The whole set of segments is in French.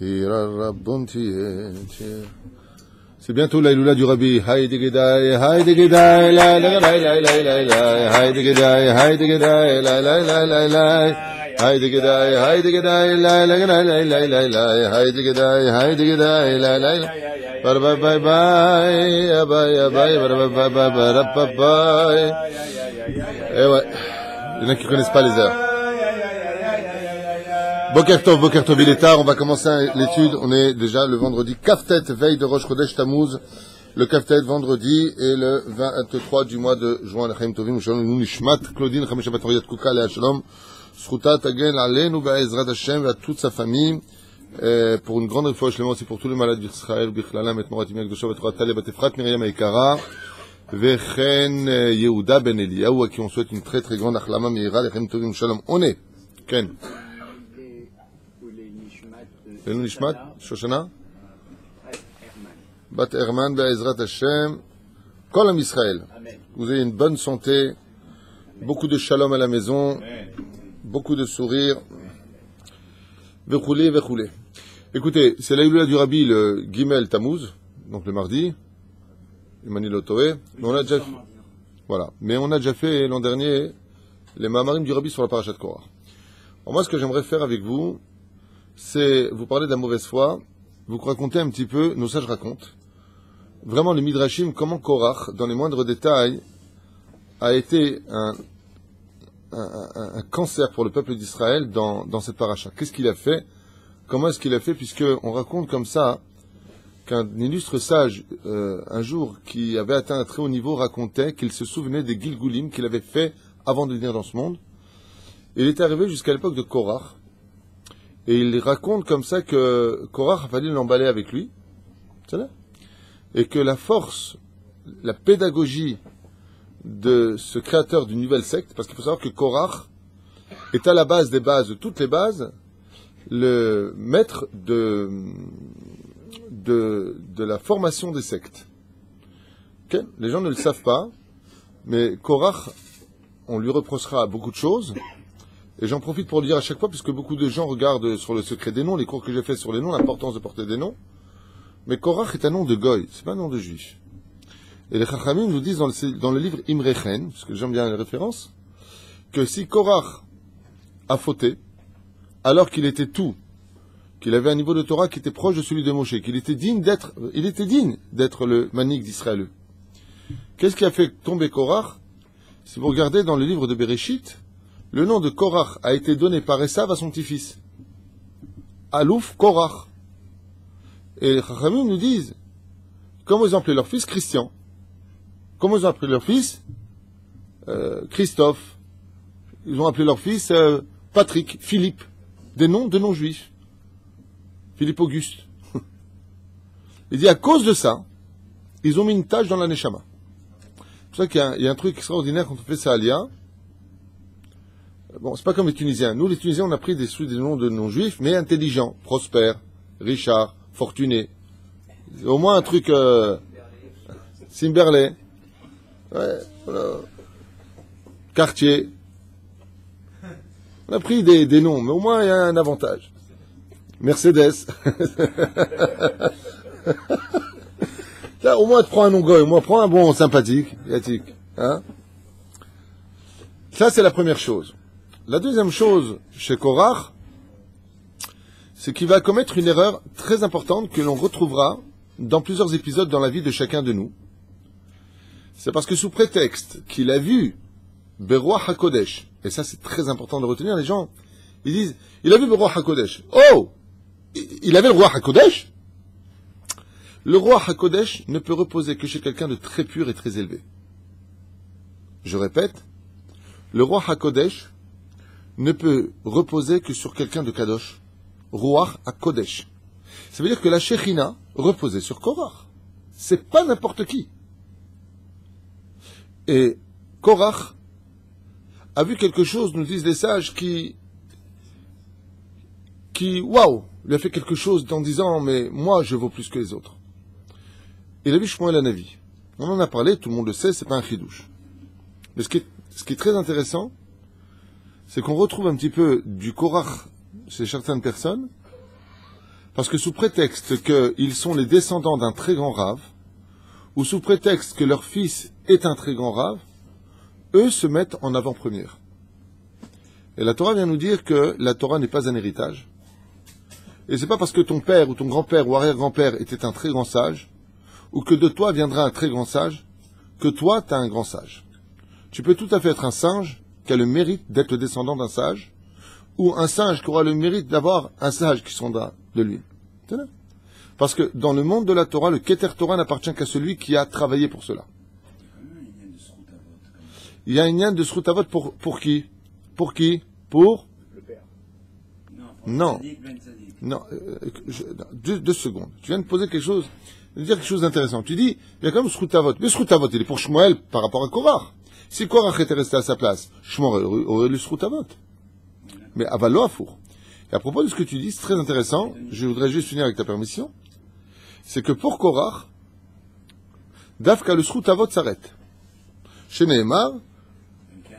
C'est bientôt l'Aïloula du Rabbi. Haïdi Gedai, Haïdi Gedai, la la la la la la la la, Haïdi Gedai, Haïdi Gedai, la la la la la, Haïdi Gedai, Haïdi Gedai, la la la la la la la, Haïdi Gedai, Haïdi Gedai, la la la. Bye bye bye bye, bye bye bye bye bye. Eh ouais, il y en a qui connaissent pas les heures. Boker Tov, il est tard, on va commencer l'étude, on est déjà le vendredi Kaftet, veille de Rosh Chodesh Tammuz, le Kaftet vendredi et le 23 du mois de juin, Chaim Tovim, Shalom, nous Nishmat, Claudine, Chamesh Shabbat Toriyat Kuka, Lea Shalom, Sruta Tagen, Alenu, Be'ezrat Hashem, à toute sa famille, pour une grande réforme, aussi pour tous les malades d'Israël, Bichlalam, et Moratim Yakdosha, Torah Taleb, Batefrat, Miriam Eikara, Vechen Yehuda Ben Eliyahu, à qui on souhaite une très très grande Achlama Meira, Chaim Tovim, Shalom, on est, Ken. Elou Nishmat, Shoshana, Bat Herman, Be'ezrat Hashem, Kol Am Israël. Vous ayez une bonne santé, beaucoup de shalom à la maison, beaucoup de sourires. Vechoulé, vechoulé. Écoutez, c'est l'Aïloula du Rabbi le Gimel Tammuz, donc le mardi, Emmanuel Otoé. Mais on a déjà fait l'an dernier les Mahamarim du Rabbi sur la Parashat Korah. Alors moi, ce que j'aimerais faire avec vous, c'est vous parler de la mauvaise foi, vous raconter un petit peu, nos sages racontent, vraiment les Midrashim, comment Korach, dans les moindres détails, a été un cancer pour le peuple d'Israël dans cette paracha. Qu'est-ce qu'il a fait? Comment est-ce qu'il a fait? Puisqu'on raconte comme ça qu'un illustre sage, un jour, qui avait atteint un très haut niveau, racontait qu'il se souvenait des Gilgulim qu'il avait fait avant de venir dans ce monde. Il est arrivé jusqu'à l'époque de Korach, et il raconte comme ça que Korach a fallu l'emballer avec lui, et que la force, la pédagogie de ce créateur d'une nouvelle secte, parce qu'il faut savoir que Korach est à la base des bases, de toutes les bases, le maître de la formation des sectes. Okay? Les gens ne le savent pas, mais Korach, on lui reprochera beaucoup de choses. Et j'en profite pour le dire à chaque fois, puisque beaucoup de gens regardent sur le secret des noms, les cours que j'ai fait sur les noms, l'importance de porter des noms. Mais Korach est un nom de Goy, c'est pas un nom de juif. Et les Chachamim nous disent dans le livre Imrechen, parce que j'aime bien les références, que si Korach a fauté, alors qu'il était tout, qu'il avait un niveau de Torah qui était proche de celui de Moshe, qu'il était digne d'être le manik d'Israël. Qu'est-ce qui a fait tomber Korach? Si vous regardez dans le livre de Bereshit, le nom de Korach a été donné par Esav à son petit-fils. Alouf Korach. Et les Chachamim nous disent, comment ils ont appelé leur fils? Christian. Comment ils ont appelé leur fils? Christophe. Ils ont appelé leur fils Patrick, Philippe. Des noms de non-juifs. Philippe Auguste. Il dit, à cause de ça, ils ont mis une tache dans la Neshama. C'est pour ça qu'il y a un truc extraordinaire quand on fait ça à Alia. Bon, c'est pas comme les Tunisiens. Nous, les Tunisiens, on a pris des noms de non-juifs, mais intelligents. Prosper, Richard, Fortuné. Au moins un truc... Simberley. Ouais, voilà. Cartier. On a pris des noms, mais au moins il y a un avantage. Mercedes. Là, au moins tu prends un nom goy, au moins prends un bon sympathique, éthique. Hein? Ça, c'est la première chose. La deuxième chose chez Korach, c'est qu'il va commettre une erreur très importante que l'on retrouvera dans plusieurs épisodes dans la vie de chacun de nous. C'est parce que sous prétexte qu'il a vu Beroa HaKodesh, et ça c'est très important de retenir, les gens, ils disent, il a vu Beroa HaKodesh. Oh! Il avait le roi HaKodesh? Le roi HaKodesh ne peut reposer que chez quelqu'un de très pur et très élevé. Je répète, le roi HaKodesh ne peut reposer que sur quelqu'un de Kadosh. Ruach HaKodesh. Ça veut dire que la Shechina reposait sur Korach. C'est pas n'importe qui. Et Korach a vu quelque chose, nous disent les sages, qui waouh, lui a fait quelque chose en disant, mais moi je vaux plus que les autres. Il a vu Shmuel Hanavi. On en a parlé, tout le monde le sait, c'est pas un chidouche. Mais ce qui est très intéressant, c'est qu'on retrouve un petit peu du Korach chez certaines personnes, Parce que sous prétexte qu'ils sont les descendants d'un très grand rave, ou sous prétexte que leur fils est un très grand rave, eux se mettent en avant-première. Et la Torah vient nous dire que la Torah n'est pas un héritage. Et c'est pas parce que ton père ou ton grand-père ou arrière-grand-père était un très grand sage, ou que de toi viendra un très grand sage, que toi t'as un grand sage. Tu peux tout à fait être un singe qui a le mérite d'être le descendant d'un sage, ou un singe qui aura le mérite d'avoir un sage qui sondra de lui. C'est là. Parce que dans le monde de la Torah, le Keter Torah n'appartient qu'à celui qui a travaillé pour cela. Il y a une yann de Srutavot pour qui? Pour qui? Pour le père. Non. Non. Deux secondes. Tu viens de poser quelque chose, de dire quelque chose d'intéressant. Tu dis, il y a quand même Srutavot. Mais Srutavot, il est pour Shmuel par rapport à Korach. Si Korach était resté à sa place, Shmuel aurait lu Srutavot. Mais avalo afour. Et à propos de ce que tu dis, c'est très intéressant. Je voudrais juste finir avec ta permission. C'est que pour Korach, Dafka le Srutavot s'arrête. Chez Nehemar,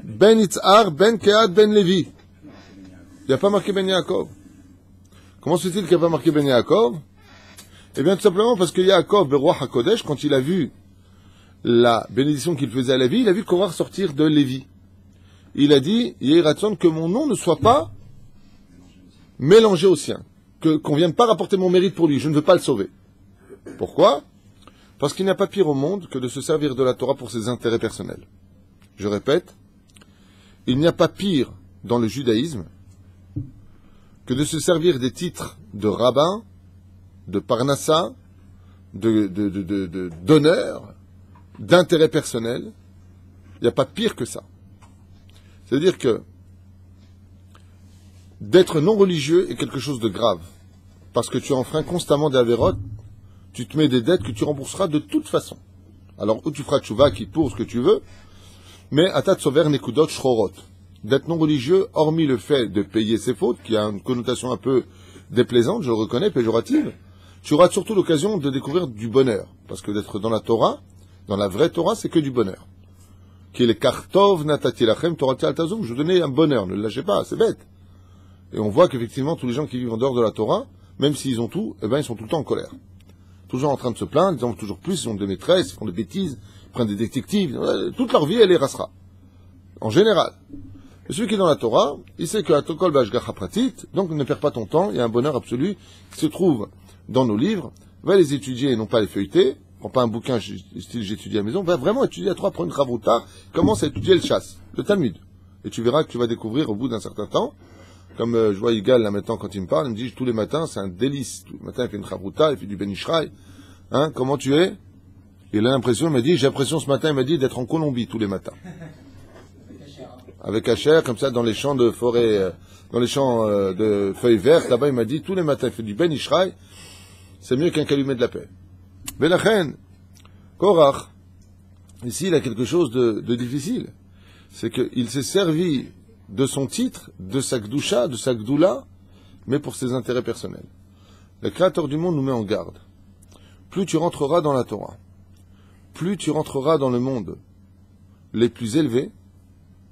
Ben Itzhar, Ben Kehat, Ben Levi. Il n'y a pas marqué Ben Yaakov. Comment se fait-il qu'il n'y a pas marqué Ben Yaakov? Eh bien, tout simplement parce que Yaakov, Beruach HaKodesh, quand il a vu la bénédiction qu'il faisait à Lévi, il a vu Korach sortir de Lévi. Il a dit, Yehi Ratzon, que mon nom ne soit pas mélangé au sien. Qu'on vienne pas rapporter mon mérite pour lui. Je ne veux pas le sauver. Pourquoi? Parce qu'il n'y a pas pire au monde que de se servir de la Torah pour ses intérêts personnels. Je répète, il n'y a pas pire dans le judaïsme que de se servir des titres de rabbin, de parnassa, d'honneur, d'intérêt personnel. Il n'y a pas pire que ça. C'est-à-dire que d'être non religieux est quelque chose de grave. Parce que tu enfreins constamment des avérotes, tu te mets des dettes que tu rembourseras de toute façon. Alors, ou tu feras tchouva, qui pour ce que tu veux, mais atat sover nekudot shrorot. D'être non religieux, hormis le fait de payer ses fautes, qui a une connotation un peu déplaisante, je le reconnais, péjorative, tu auras surtout l'occasion de découvrir du bonheur. Parce que d'être dans la Torah, dans la vraie Torah, c'est que du bonheur. Qui est le kartov natati lachem torati al tazum. Je vous donnais un bonheur, ne le lâchez pas, c'est bête. Et on voit qu'effectivement, tous les gens qui vivent en dehors de la Torah, même s'ils ont tout, eh ben, ils sont tout le temps en colère. Toujours en train de se plaindre, ils en ont toujours plus, ils ont des maîtresses, ils font des bêtises, ils prennent des détectives, toute leur vie, elle est rasra. En général. Et celui qui est dans la Torah, il sait que Atokol Bashgacha Pratit, donc ne perds pas ton temps, il y a un bonheur absolu qui se trouve dans nos livres, va les étudier et non pas les feuilleter, prends pas un bouquin style j'étudie à la maison, va vraiment étudier à toi, prends une chavruta, commence à étudier le chasse, le Talmud. Et tu verras que tu vas découvrir au bout d'un certain temps, comme je vois Yigal là maintenant quand il me parle, il me dit tous les matins c'est un délice, tous les matins il fait une chavruta, il fait du Ben Ishraï, hein, comment tu es? Il a l'impression, il m'a dit, j'ai l'impression ce matin, il m'a dit d'être en Colombie tous les matins. Avec Hacher, comme ça, dans les champs de forêt, dans les champs de feuilles vertes, là-bas, il m'a dit, tous les matins, il fait du Ben Ishraï, c'est mieux qu'un calumet de la paix. Benachen, Korach, ici, il a quelque chose de difficile. C'est qu'il s'est servi de son titre, de sa Gdusha, de sa Gdoula, mais pour ses intérêts personnels. Le Créateur du monde nous met en garde. Plus tu rentreras dans la Torah, plus tu rentreras dans le monde les plus élevés,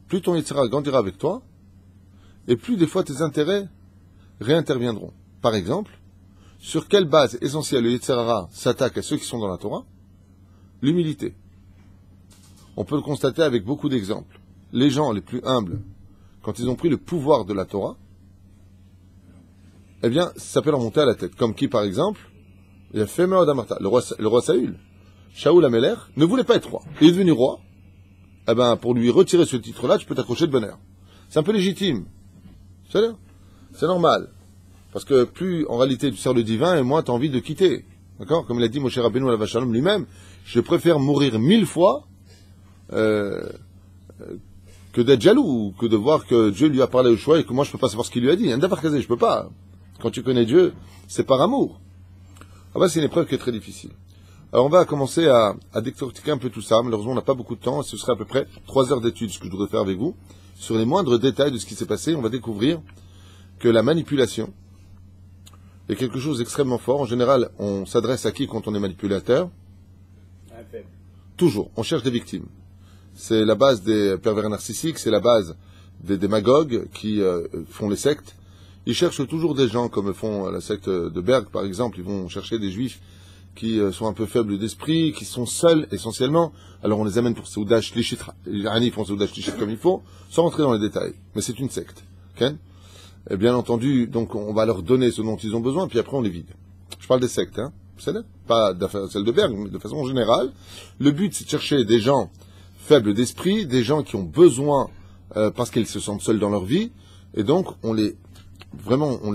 plus ton Yitzhara grandira avec toi, et plus des fois tes intérêts réinterviendront. Par exemple, sur quelle base essentielle le Yitzhara s'attaque à ceux qui sont dans la Torah? L'humilité. On peut le constater avec beaucoup d'exemples. Les gens les plus humbles, quand ils ont pris le pouvoir de la Torah, eh bien, ça peut leur monter à la tête. Comme qui, par exemple? Il a fait Meodamarta, le roi Saül. Shaoul Améler ne voulait pas être roi. Il est devenu roi. Eh ben, pour lui retirer ce titre-là, tu peux t'accrocher de bonheur. C'est un peu légitime. C'est normal. Parce que plus, en réalité, tu sers le divin, et moins tu as envie de quitter. D'accord? Comme il a dit Moshe Rabbeinu Alav Shalom lui-même, je préfère mourir 1000 fois, que d'être jaloux, que de voir que Dieu lui a parlé au choix et que moi je peux pas savoir ce qu'il lui a dit. Un d'avoir casé, je peux pas. Quand tu connais Dieu, c'est par amour. Ah ben, c'est une épreuve qui est très difficile. Alors on va commencer à décortiquer un peu tout ça. Malheureusement, on n'a pas beaucoup de temps. Ce serait à peu près 3 heures d'études, ce que je voudrais faire avec vous. Sur les moindres détails de ce qui s'est passé, on va découvrir que la manipulation est quelque chose d'extrêmement fort. En général, on s'adresse à qui quand on est manipulateur? Toujours. On cherche des victimes. C'est la base des pervers narcissiques, c'est la base des démagogues qui font les sectes, Ils cherchent toujours des gens, comme font la secte de Berg, par exemple. Ils vont chercher des juifs qui sont un peu faibles d'esprit, qui sont seuls, essentiellement. Alors on les amène pour Seuda Shlishit, les Iraniens font Seuda Shlishit comme il faut, sans rentrer dans les détails. Mais c'est une secte. Okay, et bien entendu, donc on va leur donner ce dont ils ont besoin, puis après on les vide. Je parle des sectes, hein. Pas celle de Berg, mais de façon générale. Le but, c'est de chercher des gens faibles d'esprit, des gens qui ont besoin, parce qu'ils se sentent seuls dans leur vie, et donc on les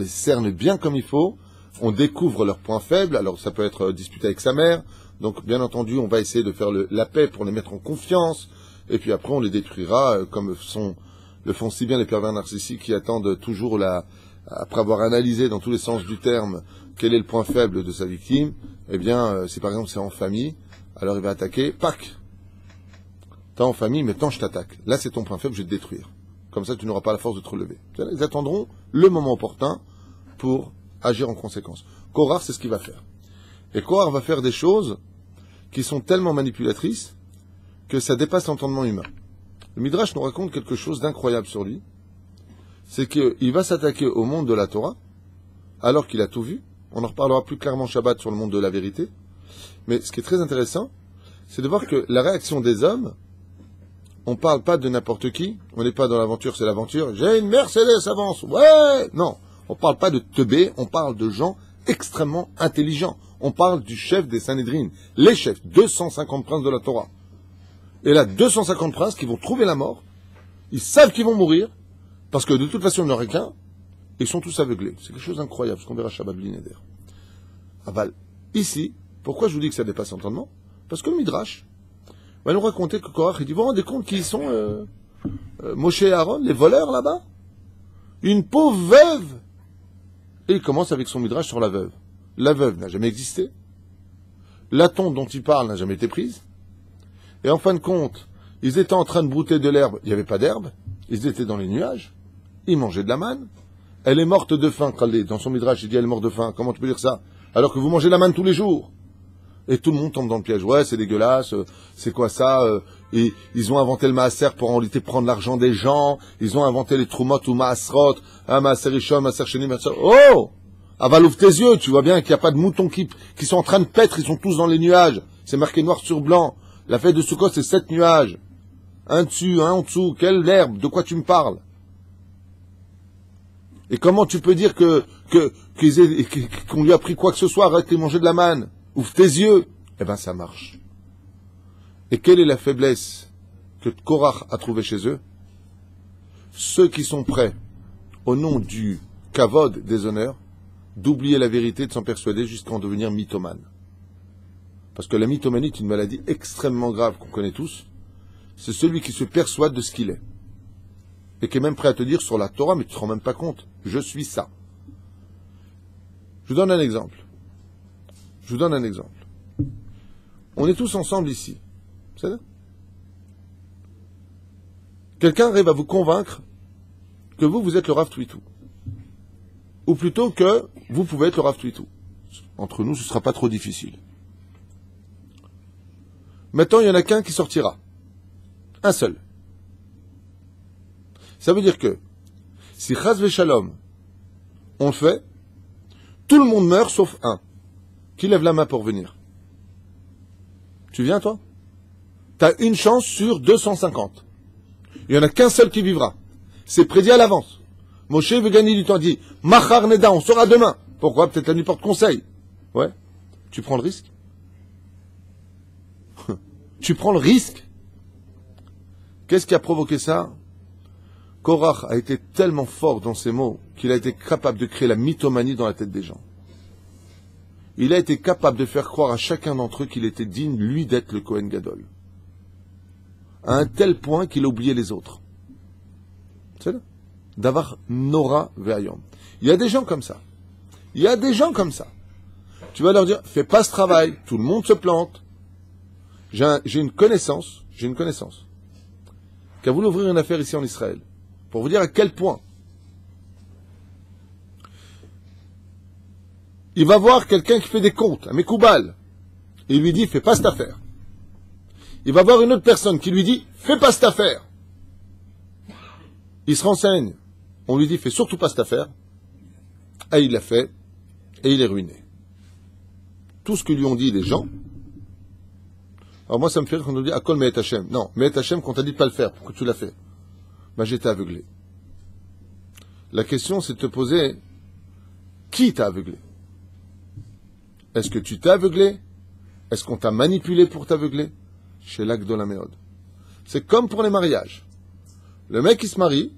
cerne bien comme il faut, on découvre leurs points faibles. Alors ça peut être disputé avec sa mère, donc bien entendu on va essayer de faire la paix pour les mettre en confiance, et puis après on les détruira, comme le font si bien les pervers narcissiques qui attendent toujours après avoir analysé dans tous les sens du terme quel est le point faible de sa victime. Eh bien, si par exemple c'est en famille, alors il va attaquer, pac, t'es en famille, maintenant je t'attaque. Là c'est ton point faible, je vais te détruire. Comme ça tu n'auras pas la force de te relever. Ils attendront le moment opportun pour agir en conséquence. Korach, c'est ce qu'il va faire. Et Korach va faire des choses qui sont tellement manipulatrices que ça dépasse l'entendement humain. Le Midrash nous raconte quelque chose d'incroyable sur lui. C'est qu'il va s'attaquer au monde de la Torah, alors qu'il a tout vu. On en reparlera plus clairement Shabbat sur le monde de la vérité. Mais ce qui est très intéressant, c'est de voir que la réaction des hommes, on parle pas de n'importe qui, on n'est pas dans l'aventure, c'est l'aventure. J'ai une Mercedes, avance, ouais! Non, on parle pas de teubés, on parle de gens extrêmement intelligents. On parle du chef des Sanhédrin, les chefs, 250 princes de la Torah. Et là, 250 princes qui vont trouver la mort, ils savent qu'ils vont mourir, parce que de toute façon, il n'y en aurait qu'un, ils sont tous aveuglés. C'est quelque chose d'incroyable, ce qu'on verra Shabbat Bli Neder. Aval, ici, pourquoi je vous dis que ça dépasse l'entendement? Parce que le Midrash va nous raconter que Korach, il dit, vous vous rendez compte qui sont Moshe et Aaron, les voleurs là-bas? Une pauvre veuve! Et il commence avec son Midrash sur la veuve. La veuve n'a jamais existé. La tombe dont il parle n'a jamais été prise. Et en fin de compte, ils étaient en train de brouter de l'herbe, il n'y avait pas d'herbe. Ils étaient dans les nuages. Ils mangeaient de la manne. Elle est morte de faim, Khaled. Dans son Midrash, il dit elle est morte de faim. Comment tu peux dire ça? Alors que vous mangez de la manne tous les jours. Et tout le monde tombe dans le piège. Ouais, c'est dégueulasse. C'est quoi ça? Et ils ont inventé le maaser pour en réalité prendre l'argent des gens. Ils ont inventé les trumot ou maasrot. Maaser Rishon, maaser Sheni, maaser... Oh! Aval, ouvre tes yeux. Tu vois bien qu'il n'y a pas de moutons qui sont en train de paître. Ils sont tous dans les nuages. C'est marqué noir sur blanc. La fête de Sukkot, c'est 7 nuages. Un dessus, un en dessous. Quelle herbe? De quoi tu me parles? Et comment tu peux dire qu'on lui a pris quoi que ce soit? Arrête de manger de la manne. Ouvre tes yeux. Eh ben, ça marche. Et quelle est la faiblesse que Korach a trouvée chez eux? Ceux qui sont prêts, au nom du kavod, des honneurs, d'oublier la vérité, de s'en persuader jusqu'à en devenir mythomane. Parce que la mythomanie est une maladie extrêmement grave qu'on connaît tous. C'est celui qui se persuade de ce qu'il est. Et qui est même prêt à te dire sur la Torah, mais tu ne te rends même pas compte. Je suis ça. Je vous donne un exemple. On est tous ensemble ici. C'est ça? Quelqu'un arrive à vous convaincre que vous êtes le Rav Twitou. Ou plutôt que vous pouvez être le Rav Twitou. Entre nous, ce ne sera pas trop difficile. Maintenant, il n'y en a qu'un qui sortira. Un seul. Ça veut dire que, si Chas Veshalom, on le fait, tout le monde meurt sauf un. Qui lève la main pour venir? Tu viens, toi? T'as une chance sur 250. Il n'y en a qu'un seul qui vivra. C'est prédit à l'avance. Moshe veut gagner du temps, dit, Machar Neda, on saura demain. Pourquoi? Peut-être la nuit porte conseil. Ouais. Tu prends le risque? Tu prends le risque? Qu'est-ce qui a provoqué ça? Korach a été tellement fort dans ses mots qu'il a été capable de créer la mythomanie dans la tête des gens. Il a été capable de faire croire à chacun d'entre eux qu'il était digne, lui, d'être le Kohen Gadol. À un tel point qu'il a oublié les autres. C'est là. D'avoir Nora Ve'ayom. Il y a des gens comme ça. Tu vas leur dire, fais pas ce travail, tout le monde se plante. J'ai une connaissance, qui a voulu ouvrir une affaire ici en Israël, pour vous dire à quel point. Il va voir quelqu'un qui fait des comptes, un Mekoubal, et il lui dit, fais pas cette affaire. Il va voir une autre personne qui lui dit, fais pas cette affaire. Il se renseigne, on lui dit, fais surtout pas cette affaire. Et il l'a fait, et il est ruiné. Tout ce que lui ont dit les gens. Alors moi, ça me fait rire quand on nous dit Akol Me'et Hashem. Non, Me'et Hashem, qu'on t'a dit de pas le faire, pourquoi tu l'as fait? Ben, j'étais aveuglé. La question, c'est de te poser qui t'a aveuglé? Est-ce que tu t'es aveuglé? Est-ce qu'on t'a manipulé pour t'aveugler? Chez l'Agdolaméod. C'est comme pour les mariages. Le mec, il se marie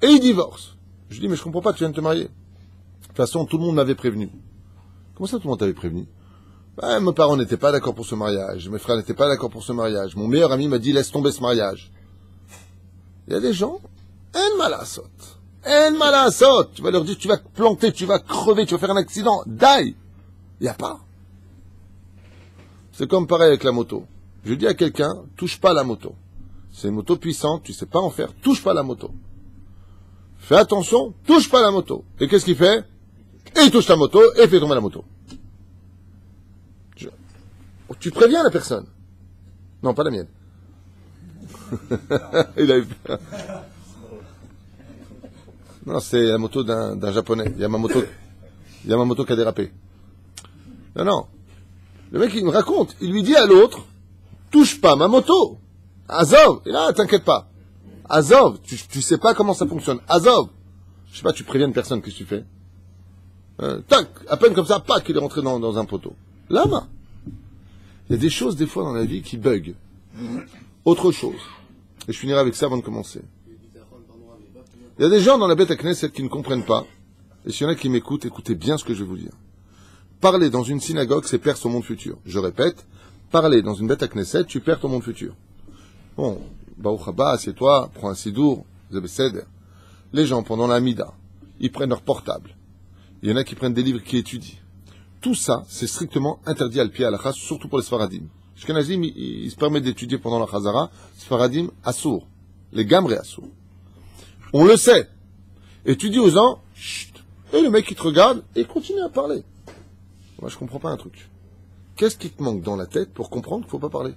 et il divorce. Je dis, mais je comprends pas, tu viens de te marier. De toute façon, tout le monde m'avait prévenu. Comment ça, tout le monde t'avait prévenu? Ben, mes parents n'étaient pas d'accord pour ce mariage. Mes frères n'étaient pas d'accord pour ce mariage. Mon meilleur ami m'a dit, laisse tomber ce mariage. Il y a des gens, en malasot. En malasot. Tu vas leur dire, tu vas te planter, tu vas crever, tu vas faire un accident. Die. Il n'y a pas. C'est comme pareil avec la moto. Je dis à quelqu'un, touche pas la moto. C'est une moto puissante, tu sais pas en faire, touche pas la moto. Fais attention, touche pas la moto. Et qu'est-ce qu'il fait? Et il touche ta moto et fait tomber la moto. Tu préviens la personne. Non, pas la mienne. Il a eu peur. Non, c'est la moto d'un japonais. Il y a ma moto qui a dérapé. Non, non. Le mec, il me raconte. Il lui dit à l'autre, touche pas ma moto. Azov. Et là, t'inquiète pas. Azov. Tu sais pas comment ça fonctionne. Azov. Je sais pas, tu préviens une personne, qu'est-ce que tu fais? Tac. À peine comme ça, pas qu'il est rentré dans un poteau. Lama. Il y a des choses, des fois, dans la vie qui bug. Autre chose. Et je finirai avec ça avant de commencer. Il y a des gens dans la Beth Knesset qui ne comprennent pas. Et s'il y en a qui m'écoutent, écoutez bien ce que je vais vous dire. Parler dans une synagogue, c'est perdre son monde futur. Je répète, parler dans une Beth Knesset, tu perds ton monde futur. Bon, Baruch Haba, assieds-toi, prends un sidour, Zebeseder. Les gens, pendant la Mida, ils prennent leur portable. Il y en a qui prennent des livres qui étudient. Tout ça, c'est strictement interdit à le pied à la chasse, surtout pour les Sfaradim. Ashkenazim, ils se permettent d'étudier pendant la Chazara, Sfaradim, assour. Les Gamre assour. On le sait. Et tu dis aux gens, chut. Et le mec, il te regarde et continue à parler. Moi, je comprends pas un truc. Qu'est-ce qui te manque dans la tête pour comprendre qu'il faut pas parler?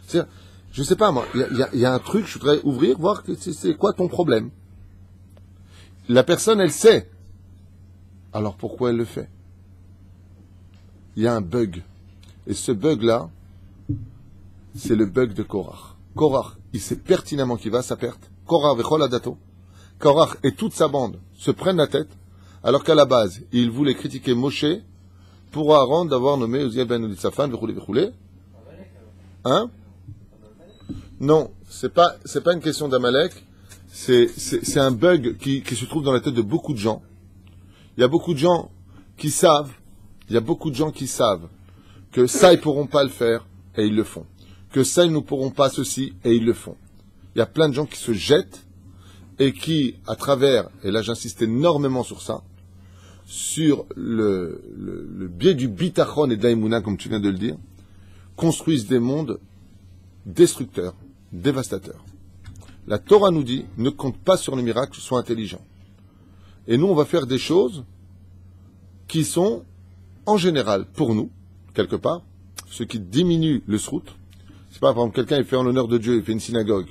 C'est-à-dire, je sais pas, moi, il y a un truc, je voudrais ouvrir, voir c'est quoi ton problème. La personne, elle sait. Alors pourquoi elle le fait? Il y a un bug. Et ce bug-là, c'est le bug de Korach. Korach, il sait pertinemment qu'il va à sa perte. Korach vechol adato. Korach et toute sa bande se prennent la tête, alors qu'à la base, ils voulaient critiquer Moshe pour Aaron d'avoir nommé Uziel ben Elitzaphan, vechulé. Hein? Non, c'est pas une question d'Amalek. C'est un bug qui se trouve dans la tête de beaucoup de gens. Il y a beaucoup de gens qui savent que ça, ils pourront pas le faire, et ils le font. Que ça, ils ne pourront pas ceci, et ils le font. Il y a plein de gens qui se jettent, et qui, à travers, et là j'insiste énormément sur ça, sur le biais du bitachon et de l'aïmouna, comme tu viens de le dire, construisent des mondes destructeurs, dévastateurs. La Torah nous dit, ne compte pas sur les miracles, sois intelligent. Et nous, on va faire des choses qui sont, en général, pour nous, quelque part, ce qui diminue le srout. C'est pas, par exemple, quelqu'un, il fait en l'honneur de Dieu, il fait une synagogue.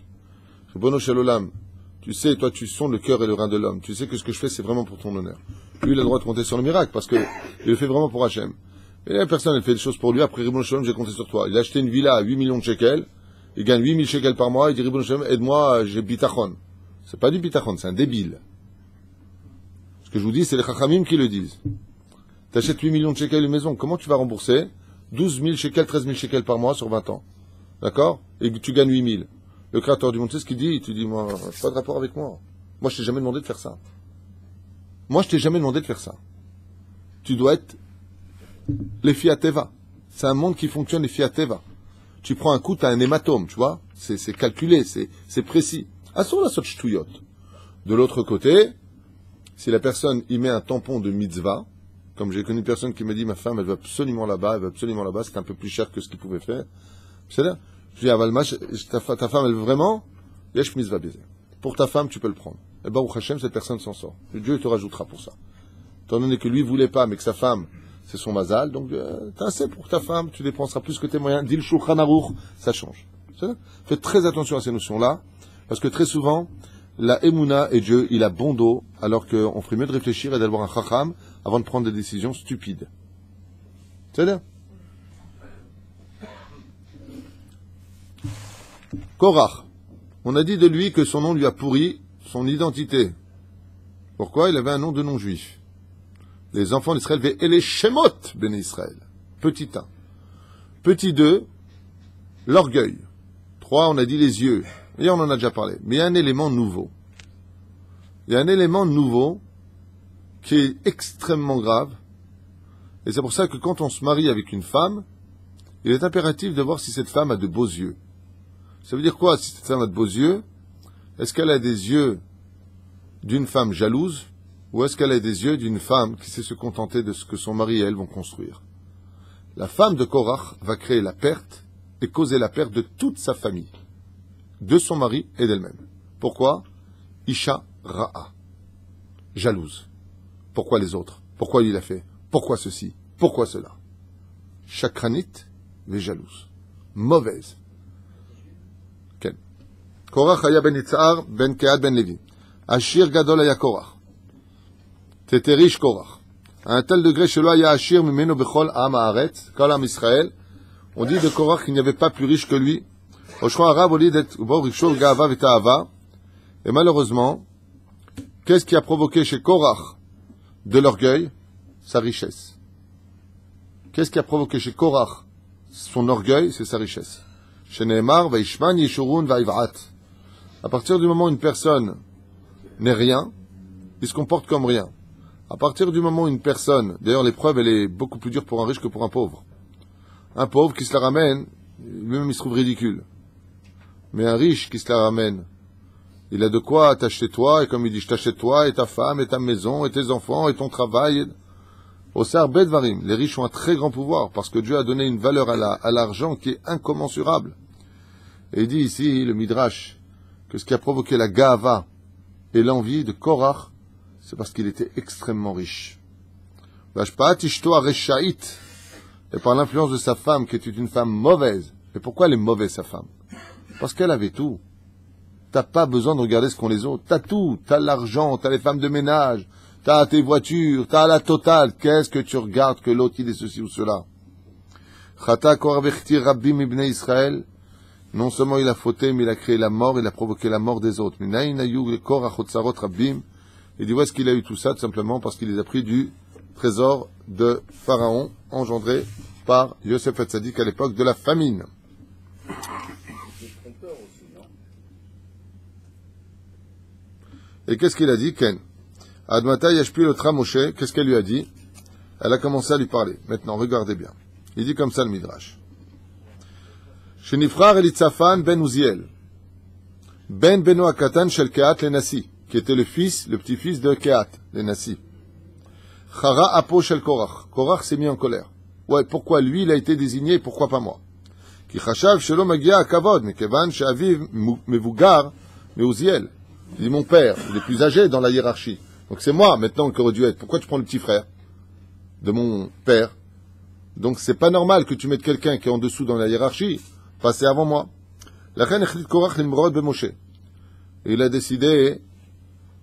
Bono Shalolam, tu sais, toi, tu sondes le cœur et le rein de l'homme. Tu sais que ce que je fais, c'est vraiment pour ton honneur. Lui, il a le droit de compter sur le miracle, parce que il le fait vraiment pour Hachem. Et la personne, elle fait des choses pour lui, après, Ribono Shalom, j'ai compté sur toi. Il a acheté une villa à 8 millions de shekels, il gagne 8 000 shekels par mois, il dit, Ribono Shalom, aide-moi, j'ai bitachon. C'est pas du bitachon, c'est un débile. Ce que je vous dis, c'est les chachamim qui le disent. T'achètes 8 millions de shekels une maison, comment tu vas rembourser 12 000 shekels, 13 000 shekels par mois sur 20 ans? D'accord? Et tu gagnes 8 000. Le créateur du monde, c'est ce qu'il dit, il te dit, moi, pas de rapport avec moi. Moi, je t'ai jamais demandé de faire ça. Tu dois être les fiateva. C'est un monde qui fonctionne les fiateva. Tu prends un coup, t'as un hématome, tu vois? C'est calculé, c'est précis. Assur la sotchtuyot. De l'autre côté, si la personne y met un tampon de mitzvah, comme j'ai connu une personne qui m'a dit, ma femme, elle va absolument là-bas, c'est un peu plus cher que ce qu'il pouvait faire. C'est-à-dire, je dis, Avalmash, ta femme, elle veut vraiment, yesh mitzvah baiser. Pour ta femme, tu peux le prendre. Et Baruch Hashem, cette personne s'en sort. Et Dieu, il te rajoutera pour ça. Étant donné que lui voulait pas, mais que sa femme, c'est son mazal, donc, t'as assez pour ta femme, tu dépenseras plus que tes moyens. Dis le Shulchan Aruch, ça change. Faites très attention à ces notions-là, parce que très souvent, la Emouna et Dieu, il a bon dos, alors qu'on ferait mieux de réfléchir et d'avoir un chacham avant de prendre des décisions stupides. C'est là. Korach. On a dit de lui que son nom lui a pourri son identité. Pourquoi? Il avait un nom de non-juif. Les enfants d'Israël avaient les Shemot, ben Israël. Petit 1. Petit 2, l'orgueil. 3, on a dit les yeux. Et on en a déjà parlé. Mais il y a un élément nouveau. Il y a un élément nouveau qui est extrêmement grave. Et c'est pour ça que quand on se marie avec une femme, il est impératif de voir si cette femme a de beaux yeux. Ça veut dire quoi, si cette femme a de beaux yeux? Est-ce qu'elle a des yeux d'une femme jalouse, ou est-ce qu'elle a des yeux d'une femme qui sait se contenter de ce que son mari et elle vont construire? La femme de Korach va créer la perte et causer la perte de toute sa famille, de son mari et d'elle-même. Pourquoi? Isha Ra'a. Jalouse. Pourquoi les autres? Pourquoi lui l'a fait? Pourquoi ceci? Pourquoi cela? Chakranite, mais jalouse. Mauvaise. Ken. Korach aya ben Yitzhar, ben Kehat, ben Levi. Ashir gadol aya Korach. T'étais riche, Korach. À un tel degré, chez lui, il y a Ashir, mimeno bechol am haaretz, kol am Israël. On dit de Korach qu'il n'y avait pas plus riche que lui. Oshron Arav, on dit d'être bo rikshol ga'ava v'ta'ava. Et malheureusement, qu'est-ce qui a provoqué chez Korach de l'orgueil? Sa richesse. Qu'est-ce qui a provoqué chez Korach son orgueil? C'est sa richesse. Chez Nehemar, Vaishman, Yeshurun, Vaivrat. À partir du moment où une personne n'est rien, il se comporte comme rien. À partir du moment où une personne, d'ailleurs l'épreuve elle est beaucoup plus dure pour un riche que pour un pauvre. Un pauvre qui se la ramène, lui-même il se trouve ridicule. Mais un riche qui se la ramène, il a de quoi t'acheter toi, et comme il dit, je t'achète toi, et ta femme, et ta maison, et tes enfants, et ton travail. Au Sar Bedvarim, les riches ont un très grand pouvoir, parce que Dieu a donné une valeur à l'argent qui est incommensurable. Et il dit ici, le Midrash, que ce qui a provoqué la Ga'ava et l'envie de Korach, c'est parce qu'il était extrêmement riche. Et par l'influence de sa femme, qui était une femme mauvaise. Et pourquoi elle est mauvaise, sa femme? Parce qu'elle avait tout. T'as pas besoin de regarder ce qu'ont les autres. T'as tout. T'as l'argent, t'as les femmes de ménage, t'as tes voitures, t'as la totale. Qu'est-ce que tu regardes que l'autre, il est ceci ou cela? Chata korvechtir rabbim ibn Israël. Non seulement il a fauté, mais il a créé la mort, il a provoqué la mort des autres. Il dit, où est-ce qu'il a eu tout ça? Tout simplement parce qu'il les a pris du trésor de Pharaon, engendré par Yosef Hatzadik à l'époque de la famine. Et qu'est-ce qu'il a dit, Ken? Admata Yashpi le Moshe, qu'est-ce qu'elle lui a dit? Elle a commencé à lui parler. Maintenant, regardez bien. Il dit comme ça le Midrash. Shenifrar Elitzafan ben Uziel, ben Beno Akatan shel Kehat le Nasi, qui était le petit-fils de Kehat, le Nasi. Chara Apo shel Korach. Korach s'est mis en colère. Ouais, pourquoi lui, il a été désigné et pourquoi pas moi? Ki chashav shelo magia akavod, mekevan she'aviv mevugar meuziel. Il dit, mon père, il est plus âgé dans la hiérarchie. Donc c'est moi, maintenant, qui aurait dû être. Pourquoi tu prends le petit frère de mon père? Donc c'est pas normal que tu mettes quelqu'un qui est en dessous dans la hiérarchie, passer avant moi. La reine echlit Korach l'imrod de Moshe. Et il a décidé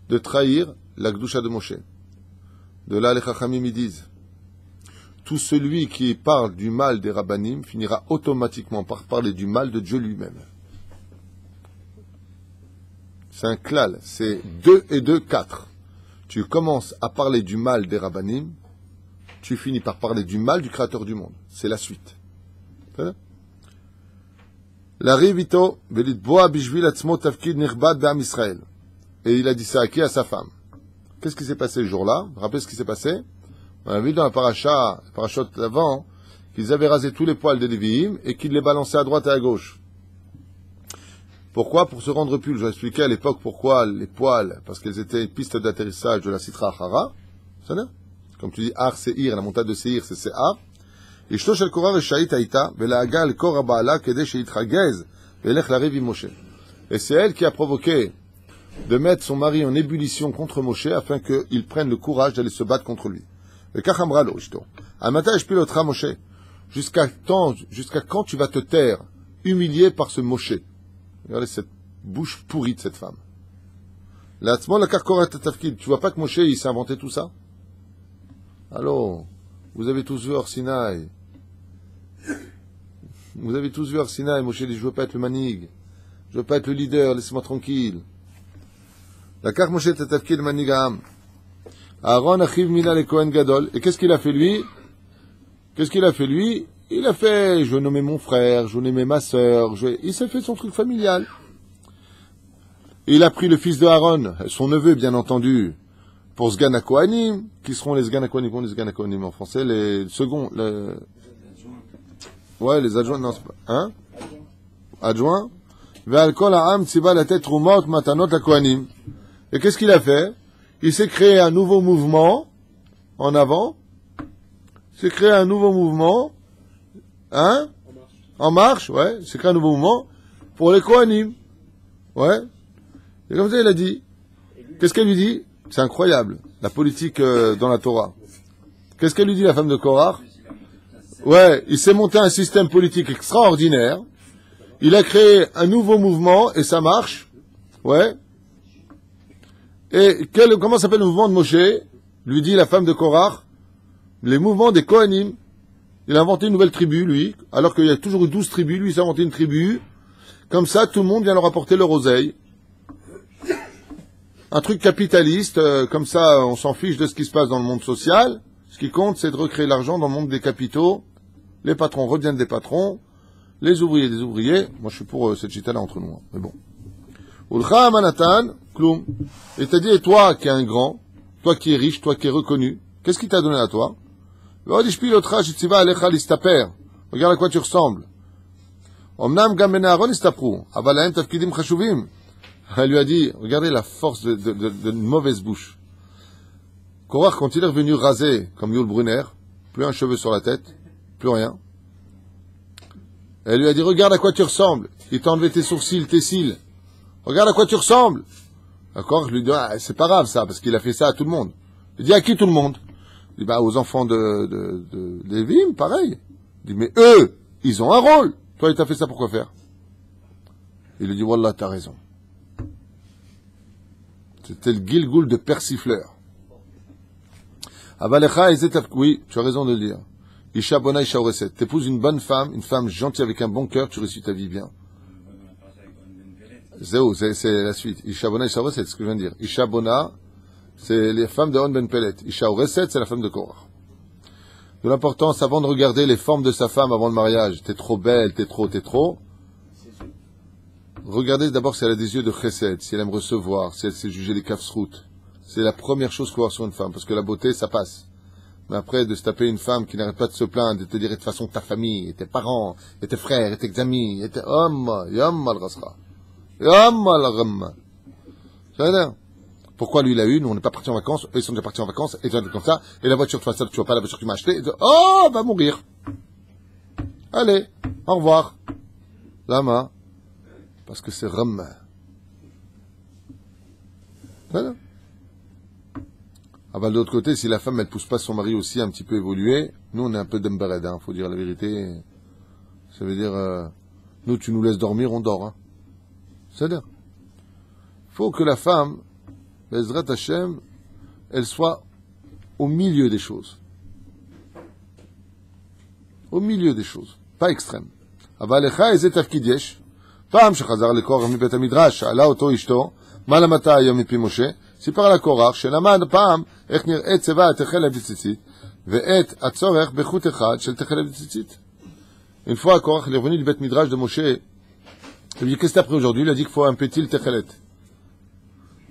de trahir la Gdusha de Moshe. De là, les Chachamim ils disent, tout celui qui parle du mal des Rabbanim finira automatiquement par parler du mal de Dieu lui-même. C'est un klal, c'est 2 et 2, 4. Tu commences à parler du mal des Rabbanim, tu finis par parler du mal du Créateur du monde. C'est la suite. La rivito velitboa bishvil atzmo tafkid nirbad b'am Israël. Et il a dit ça à qui? À sa femme. Qu'est-ce qui s'est passé le jour-là? Rappelez ce qui s'est passé. On a vu dans la parachute d'avant, qu'ils avaient rasé tous les poils des Lévi'im et qu'ils les balançaient à droite et à gauche. Pourquoi? Pour se rendre plus. Je vous ai expliqué à l'époque pourquoi les poils, parce qu'elles étaient une piste d'atterrissage de la Sitra Achara. C'est ça? Comme tu dis, Ar Seir, la montagne de Seir, c'est Seir. Et c'est elle qui a provoqué de mettre son mari en ébullition contre Moshe afin qu'il prenne le courage d'aller se battre contre lui. Jusqu'à quand tu vas te taire, humilié par ce Moshe? Regardez cette bouche pourrie de cette femme. L'atzmo la karkorat tafkid. Tu vois pas que Moshe, il s'est inventé tout ça? Allô? Vous avez tous vu Or Sinaï. Vous avez tous vu Or Sinaï. Moshe dit, je veux pas être le manig. Je veux pas être le leader. Laissez-moi tranquille. La carte Moshe tafkid manigam. Aaron achiv mina le Kohen Gadol. Et qu'est-ce qu'il a fait lui? Qu'est-ce qu'il a fait lui? Il a fait, je veux nommer mon frère, je veux nommer ma sœur, il s'est fait son truc familial. Il a pris le fils de Aaron, son neveu bien entendu, pour Sgan HaKohanim. Qui seront les Sgan HaKohanim? Comment les Sgan HaKohanim en français? Les seconds, ouais, les adjoints, non, c'est pas, hein? Adjoints. Ve'al kol ha'am tziva latet trumot matanot HaKohanim. Et qu'est-ce qu'il a fait? Il s'est créé un nouveau mouvement, en avant. Il s'est créé un nouveau mouvement, hein? En marche, ouais. Il s'est créé un nouveau mouvement pour les Kohanim. Ouais. Et comme ça, il a dit. Qu'est-ce qu'elle lui dit? C'est incroyable. La politique dans la Torah. Qu'est-ce qu'elle lui dit, la femme de Korach? Ouais. Il s'est monté un système politique extraordinaire. Il a créé un nouveau mouvement et ça marche. Ouais. Et comment s'appelle le mouvement de Moshe? Lui dit la femme de Korach. Les mouvements des Kohanim. Il a inventé une nouvelle tribu, lui. Alors qu'il y a toujours eu 12 tribus. Lui, il s'est inventé une tribu. Comme ça, tout le monde vient leur apporter leur oseille. Un truc capitaliste. Comme ça, on s'en fiche de ce qui se passe dans le monde social. Ce qui compte, c'est de recréer l'argent dans le monde des capitaux. Les patrons reviennent des patrons. Les ouvriers des ouvriers. Moi, je suis pour cette chita-là entre nous. Mais bon. Ulcha Manatan, Kloum. Et t'as dit, et toi qui es un grand, toi qui es riche, toi qui es reconnu, qu'est-ce qu'il t'a donné à toi? Regarde à quoi tu ressembles. Elle lui a dit, regardez la force de mauvaise bouche. Korach, quand il est revenu rasé comme Yul Brunner, plus un cheveu sur la tête, plus rien. Elle lui a dit, regarde à quoi tu ressembles. Il t'a enlevé tes sourcils, tes cils. Regarde à quoi tu ressembles. D'accord, je lui dis, ah, c'est pas grave ça, parce qu'il a fait ça à tout le monde. Il dit, à qui tout le monde? Il dit, bah, aux enfants de Lévim, pareil. Il dit, mais eux, ils ont un rôle. Toi, il t'a fait ça pour quoi faire? Il lui dit, Wallah, t'as raison. C'était le Gilgoul de persifleur. Avalecha, oui, tu as raison de le dire. Isha bona, Isha oreset. T'épouses une bonne femme, une femme gentille avec un bon cœur, tu réussis ta vie bien. Zéo, c'est la suite. Isha bona, Isha oreset, c'est ce que je viens de dire. Isha bona, c'est les femmes de On Ben Pelet. Isha oreset, c'est la femme de Korach. De l'importance, avant de regarder les formes de sa femme avant le mariage, t'es trop belle, t'es trop. Regardez d'abord si elle a des yeux de chesed, si elle aime recevoir, si elle sait juger les kafsrout. C'est la première chose qu'on voit sur une femme, parce que la beauté, ça passe. Mais après, de se taper une femme qui n'arrête pas de se plaindre, de te dire de toute façon ta famille, et tes parents, et tes frères, et tes amis, et tes yam al-rasra. Yam al-ramma. Ça veut dire? Pourquoi lui il a eu, nous on n'est pas partis en vacances, eux ils sont déjà partis en vacances, et comme ça, et la voiture, tu vois pas la voiture que tu m'as achetée, oh, va mourir. Allez, au revoir. Lama. Parce que c'est Ramma. Voilà. Ah bah, de l'autre côté, si la femme, elle pousse pas son mari aussi un petit peu évolué, nous, on est un peu d'embered, hein, faut dire la vérité. Ça veut dire, nous, tu nous laisses dormir, on dort, hein. C'est-à-dire, faut que la femme, Bezrat Hashem, elle soit au milieu des choses. Au milieu des choses. Pas extrême. Avalecha, ezet tafkid yesh. פעם שחזר לקורח מבית המדרש, שאלה אותו אשתו, מה למדת היום מפי משה? סיפר לה קורח שלמד פעם איך נראית צבע התכלת בציצית, ואת הצורך בחוט אחד של תכלת בציצית. Une fois, Korach est revenu du Beth Midrash de Moshe. Il lui dit, qu'est-ce que t'as appris aujourd'hui? Il a dit qu'il faut un pétil techelet.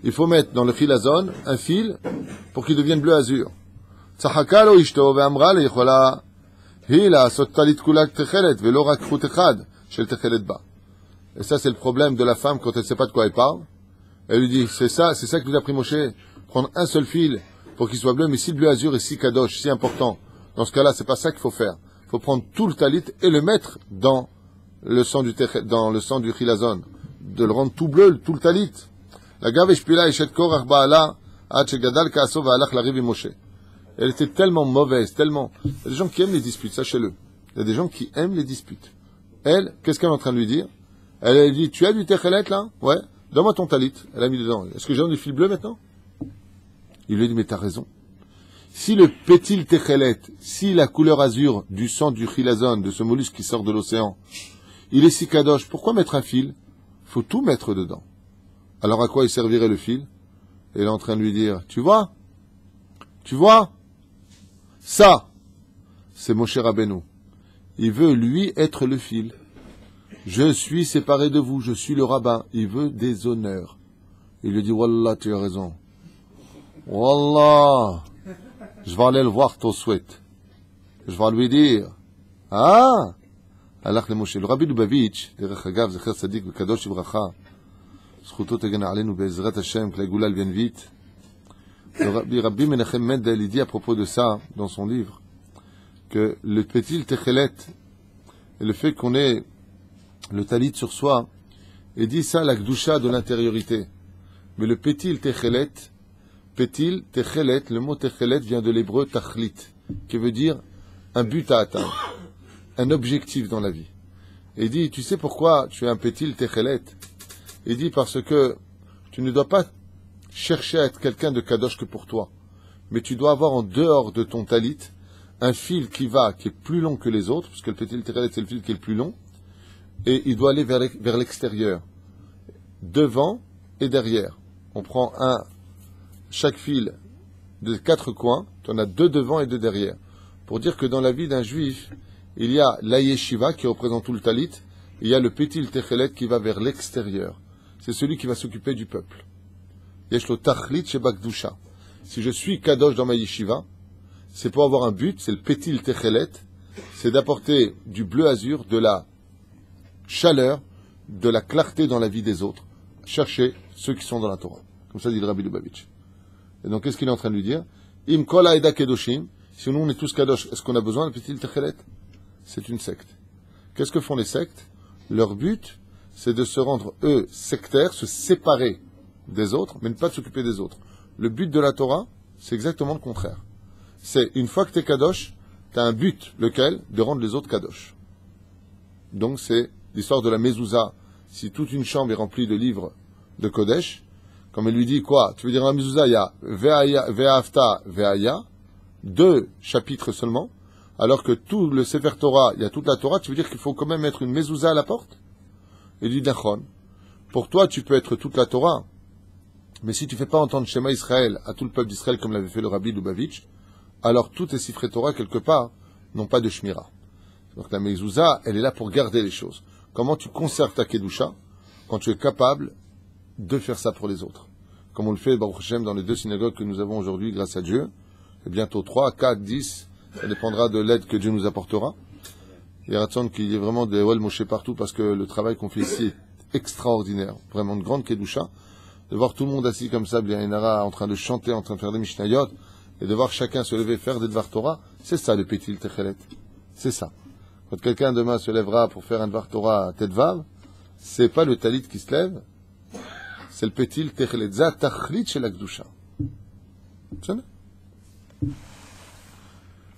Il faut mettre dans le chilazon un fil pour qu'il devienne bleu azur. צחקה לו אשתו ואמרה לי, יכולה היא לעשות טלית כולה תכלת, ולא רק חוט אחד של תכלת בה. Et ça, c'est le problème de la femme quand elle ne sait pas de quoi elle parle. Elle lui dit, c'est ça que nous a appris Moshe. Prendre un seul fil pour qu'il soit bleu, mais si le bleu azur est si kadosh, si important, dans ce cas-là, c'est pas ça qu'il faut faire. Il faut prendre tout le talit et le mettre dans le sang du chilazon. De le rendre tout bleu, tout le talit. La gavesh pila eshet korach ba'ala, ad shegadal ka'aso va'alach lariv im Moshe. Elle était tellement mauvaise, tellement... Il y a des gens qui aiment les disputes, sachez-le. Il y a des gens qui aiment les disputes. Elle, qu'est-ce qu'elle est en train de lui dire? Elle dit, tu as du techelet là? Ouais. donne-moi ton talit. Elle a mis dedans. Est-ce que j'ai des fils bleus maintenant? Il lui a dit, mais t'as raison. Si le pétil techelet, si la couleur azur du sang du chilazone, de ce mollusque qui sort de l'océan, il est si kadosh, pourquoi mettre un fil? Faut tout mettre dedans. Alors à quoi il servirait le fil? Et elle est en train de lui dire, tu vois, ça, c'est Moshe Rabbeinu. Il veut, lui, être le fil. Je suis séparé de vous, je suis le rabbin. Il veut des honneurs. Il lui dit, Wallah, tu as raison. Wallah, je vais aller le voir tout de suite. Je vais lui dire, ah, הלך למשה. לרבי לובביץ', דרך אגב, זכר צדיק וקדוש לברכה, זכותו תגן עלינו בעזרת השם, que la Goula vienne vite. Rabbi Menachem Mendel, il dit à propos de ça, dans son livre, que le pétil techelet, et le fait qu'on ait le talit sur soi, et dit ça la gdusha de l'intériorité. Mais le pétil techelet, le mot techelet vient de l'hébreu tachlit, qui veut dire un but à atteindre, un objectif dans la vie. Et il dit, tu sais pourquoi tu es un pétil techelet? Il dit, parce que tu ne dois pas chercher à être quelqu'un de kadosh que pour toi, mais tu dois avoir en dehors de ton talit un fil qui est plus long que les autres, parce que le pétil techelet c'est le fil qui est le plus long, et il doit aller vers l'extérieur, devant et derrière. On prend chaque fil de 4 coins, tu en as 2 devant et 2 derrière, pour dire que dans la vie d'un juif, il y a la yeshiva qui représente tout le talit, et il y a le pétil techelet qui va vers l'extérieur. C'est celui qui va s'occuper du peuple. Yeshlo tachlit shebakdusha. Si je suis kadosh dans ma yeshiva, c'est pour avoir un but, c'est le pétil techelet, c'est d'apporter du bleu azur, de la chaleur, de la clarté dans la vie des autres. Chercher ceux qui sont dans la Torah. Comme ça dit le Rabbi Lubavitch. Et donc, qu'est-ce qu'il est en train de lui dire? Im kol haeda kedoshim. Si nous, on est tous kadosh, est-ce qu'on a besoin de pétil techelet? C'est une secte. Qu'est-ce que font les sectes? Leur but, c'est de se rendre, eux, sectaires, se séparer des autres, mais ne pas s'occuper des autres. Le but de la Torah, c'est exactement le contraire. C'est, une fois que tu es kadosh, tu as un but, lequel? De rendre les autres kadosh. Donc, c'est l'histoire de la mezouza. Si toute une chambre est remplie de livres de Kodesh, comme elle lui dit quoi? Tu veux dire dans la mezouza, il y a Ve'afta, Ve'aya, 2 chapitres seulement, alors que tout le Sefer Torah, il y a toute la Torah, tu veux dire qu'il faut quand même mettre une mezouza à la porte? Il dit Nachon. Pour toi, tu peux être toute la Torah, mais si tu fais pas entendre Shema Israël à tout le peuple d'Israël comme l'avait fait le Rabbi Lubavitch, alors tous tes Sifrei Torah, quelque part, n'ont pas de Shmira. Donc la mezouza, elle est là pour garder les choses. Comment tu conserves ta Kedusha quand tu es capable de faire ça pour les autres? Comme on le fait, Baruch Hashem, dans les 2 synagogues que nous avons aujourd'hui, grâce à Dieu, et bientôt 3, 4, 10, ça dépendra de l'aide que Dieu nous apportera. Il y a Ratson qu'il y ait vraiment des Oel Moshe partout, parce que le travail qu'on fait ici est extraordinaire. Vraiment une grande Kedusha. De voir tout le monde assis comme ça, bien Inara, en train de chanter, en train de faire des Mishnayot, et de voir chacun se lever, faire des Dvar Torah, c'est ça le pétil techelet. C'est ça. Quand quelqu'un demain se lèvera pour faire un Dvar Torah à tête vav, c'est pas le talit qui se lève, c'est le pétil techelet. Za tachlit shel hakdusha. C'est ça?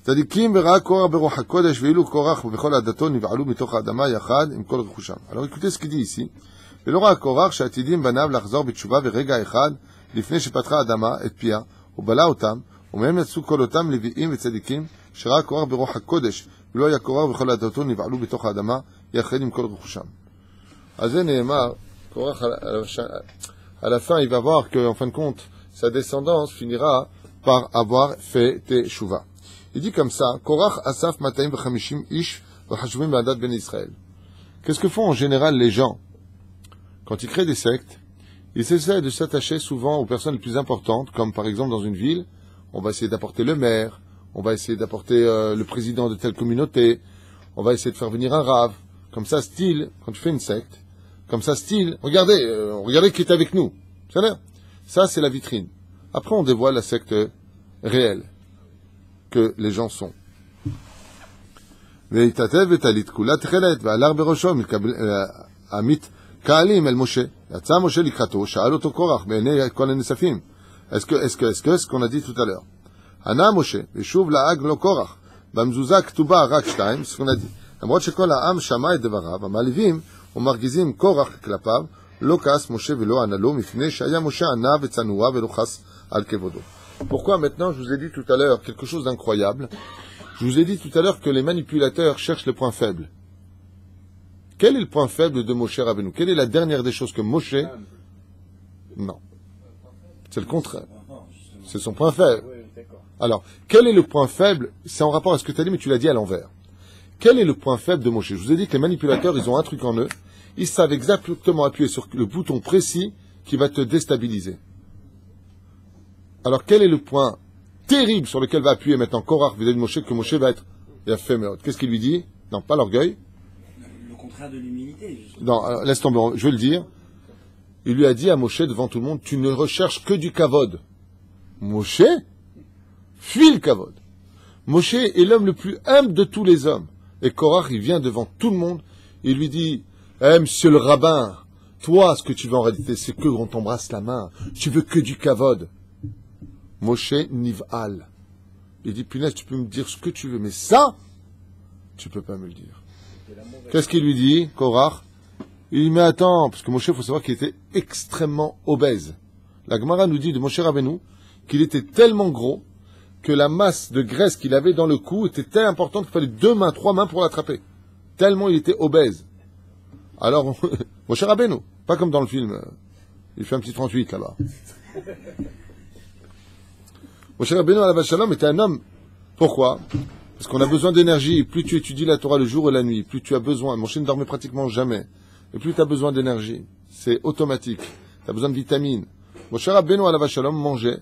צדיקים וראה קורח ברוח הקודש ואילו קורח ובכל עדתו נבעלו מתוך האדמה יחד עם כל רכושם. Alors écoutez ce qu'il dit ici. ולא ראה קורח שעתידים בניו לחזור בתשובה ורגע אחד לפני שפתחה האדמה את פיה ובלע אותם ומהם יצאו כל אותם לוויים וצדיקים שראה קורח ברוח הקודש ולא היה קורח ובכל עדתו נבעלו בתוך האדמה יחד עם כל רכושם. אז זה נאמר, קורח à la fin il va voir que en fin de compte sa descendance finira par avoir fait teshuva. Il dit comme ça, Korach asaf mataim v'chamishim ish v'chashuvim b'adat ben Israël. Qu'est-ce que font en général les gens quand ils créent des sectes? Ils essaient de s'attacher souvent aux personnes les plus importantes, comme par exemple dans une ville, on va essayer d'apporter le maire, on va essayer d'apporter le président de telle communauté, on va essayer de faire venir un rave, comme ça style, quand tu fais une secte, comme ça style, regardez qui est avec nous. Ça c'est la vitrine. Après on dévoile la secte réelle que les gens sont. והתעטב בטלית כולה תכלת ועלר בראשו עמית קהלים אל משה. יצא משה לקראתו, שאל אותו קורח בעיני כל הנוספים. est-ce qu'on a dit tout à l'heure. ענה משה ושוב לעג לו קורח. במזוזה כתובה רק 2, ce qu'on a dit. למרות שכל העם שמע את דבריו, המעליבים ומרגיזים קורח כלפיו, Lokas Moshe velo analo mifne shaya Moshe ana vetzanua velochas al kevodo. Pourquoi maintenant je vous ai dit tout à l'heure quelque chose d'incroyable. Je vous ai dit tout à l'heure que les manipulateurs cherchent le point faible. Quel est le point faible de Moshe Rabbeinu? Quelle est la dernière des choses que Moshe... Non. C'est le contraire. C'est son point faible. Alors, quel est le point faible? C'est en rapport à ce que tu as dit, mais tu l'as dit à l'envers. Quel est le point faible de Moshe? Je vous ai dit que les manipulateurs, ils ont un truc en eux. Ils savent exactement appuyer sur le bouton précis qui va te déstabiliser. Alors, quel est le point terrible sur lequel va appuyer maintenant Korach vis-à-vis de Moshe, que Moshe va être... Il a fait meurtre. Qu'est-ce qu'il lui dit? Non, pas l'orgueil. Le contraire de l'humilité. Non, laisse tomber, je vais le dire. Il lui a dit à Moshe devant tout le monde, tu ne recherches que du kavod. Moshe fuit le kavod. Moshe est l'homme le plus humble de tous les hommes. Et Korach, il vient devant tout le monde, et il lui dit, monsieur le rabbin, toi, ce que tu veux en réalité, c'est que on t'embrasse la main. Tu veux que du kavod. Moshe niv'al. Il dit, punaise, tu peux me dire ce que tu veux, mais ça, tu peux pas me le dire. Qu'est-ce qu'il lui dit, Korach? Il dit, mais attends, parce que Moshe, il faut savoir qu'il était extrêmement obèse. La Gemara nous dit de Moshe Rabbeinu qu'il était tellement gros que la masse de graisse qu'il avait dans le cou était tellement importante qu'il fallait 2 mains, 3 mains pour l'attraper. Tellement il était obèse. Alors, Moshe Rabbeinu, pas comme dans le film, il fait un petit 38 là-bas. Moshe Rabbeinu alav shalom était un homme. Pourquoi? Parce qu'on a besoin d'énergie. Plus tu étudies la Torah le jour et la nuit, plus tu as besoin. Moshe ne dormait pratiquement jamais. Et plus tu as besoin d'énergie. C'est automatique. Tu as besoin de vitamines. Moshe Rabbeinu alav shalom mangeait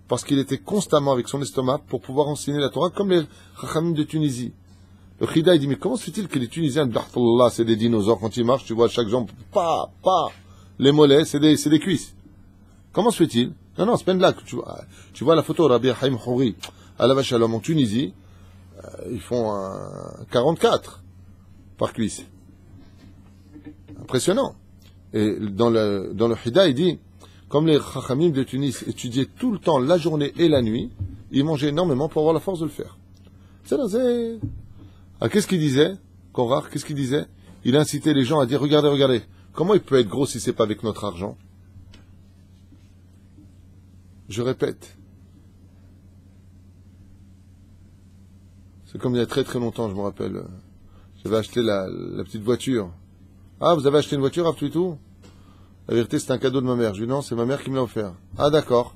parce qu'il était constamment avec son estomac pour pouvoir enseigner la Torah comme les Chachamim de Tunisie. Le Chida, il dit, mais comment se fait-il que les Tunisiens, c'est des dinosaures, quand ils marchent, tu vois chaque jambe, les mollets, c'est des cuisses. Comment se fait-il? Non, c'est pas une blague. Tu vois la photo, Rabbi Haïm Khouri, alav shalom en Tunisie, ils font 44 par cuisse. Impressionnant. Et dans le Hida, il dit, comme les Chachamim de Tunis étudiaient tout le temps, la journée et la nuit, ils mangeaient énormément pour avoir la force de le faire. C'est... Alors, qu'est-ce qu'il disait, Korach? Qu'est-ce qu'il disait? Il incitait les gens à dire, regardez, comment il peut être gros si c'est pas avec notre argent? Je répète. C'est comme il y a très très longtemps, je me rappelle. J'avais acheté la petite voiture. Ah, vous avez acheté une voiture, tout? La vérité, c'est un cadeau de ma mère. Je lui dis non, c'est ma mère qui me l'a offert. Ah, d'accord.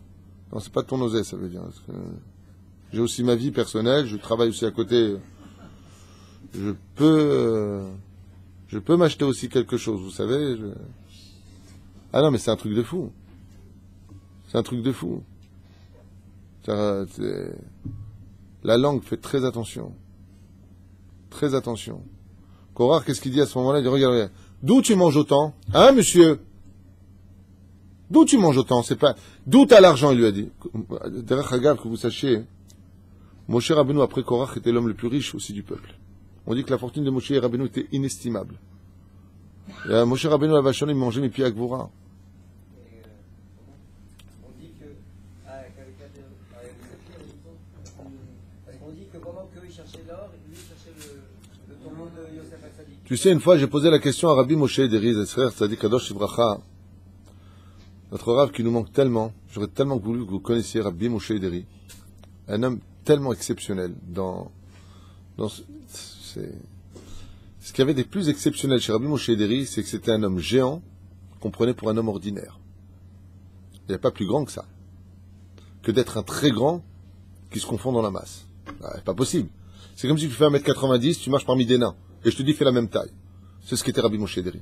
Non, c'est pas de ton osé, ça veut dire. Parce que j'ai aussi ma vie personnelle, je travaille aussi à côté. Je peux m'acheter aussi quelque chose, vous savez. Ah non, mais c'est un truc de fou. C'est un truc de fou. La langue, fait très attention. Très attention. Korach, qu'est-ce qu'il dit à ce moment-là? Il dit, regarde, d'où tu manges autant? Hein, monsieur? D'où tu manges autant? C'est pas, d'où t'as l'argent, il lui a dit. Derech Hagav, que vous sachiez, Moshe Rabbeinu, après Korach, était l'homme le plus riche aussi du peuple. On dit que la fortune de Moshe Rabbeinu était inestimable. Et Moshe Rabbeinu, la vache, il mangeait mes pieds à Gvoura. Tu sais, une fois, j'ai posé la question à Rabbi Moshe Ederi, frère Tzadik Kadosh Ibracha, notre Rav qui nous manque tellement. J'aurais tellement voulu que vous connaissiez Rabbi Moshe Ederi, un homme tellement exceptionnel ce qu'il y avait des plus exceptionnels chez Rabbi Moshe Ederi, c'est que c'était un homme géant qu'on prenait pour un homme ordinaire. Il n'y a pas plus grand que ça, que d'être un très grand qui se confond dans la masse. C'est pas possible. C'est comme si tu fais 1m90, tu marches parmi des nains. Et je te dis, fais la même taille. C'est ce qu'était Rabbi Moshe Ederi.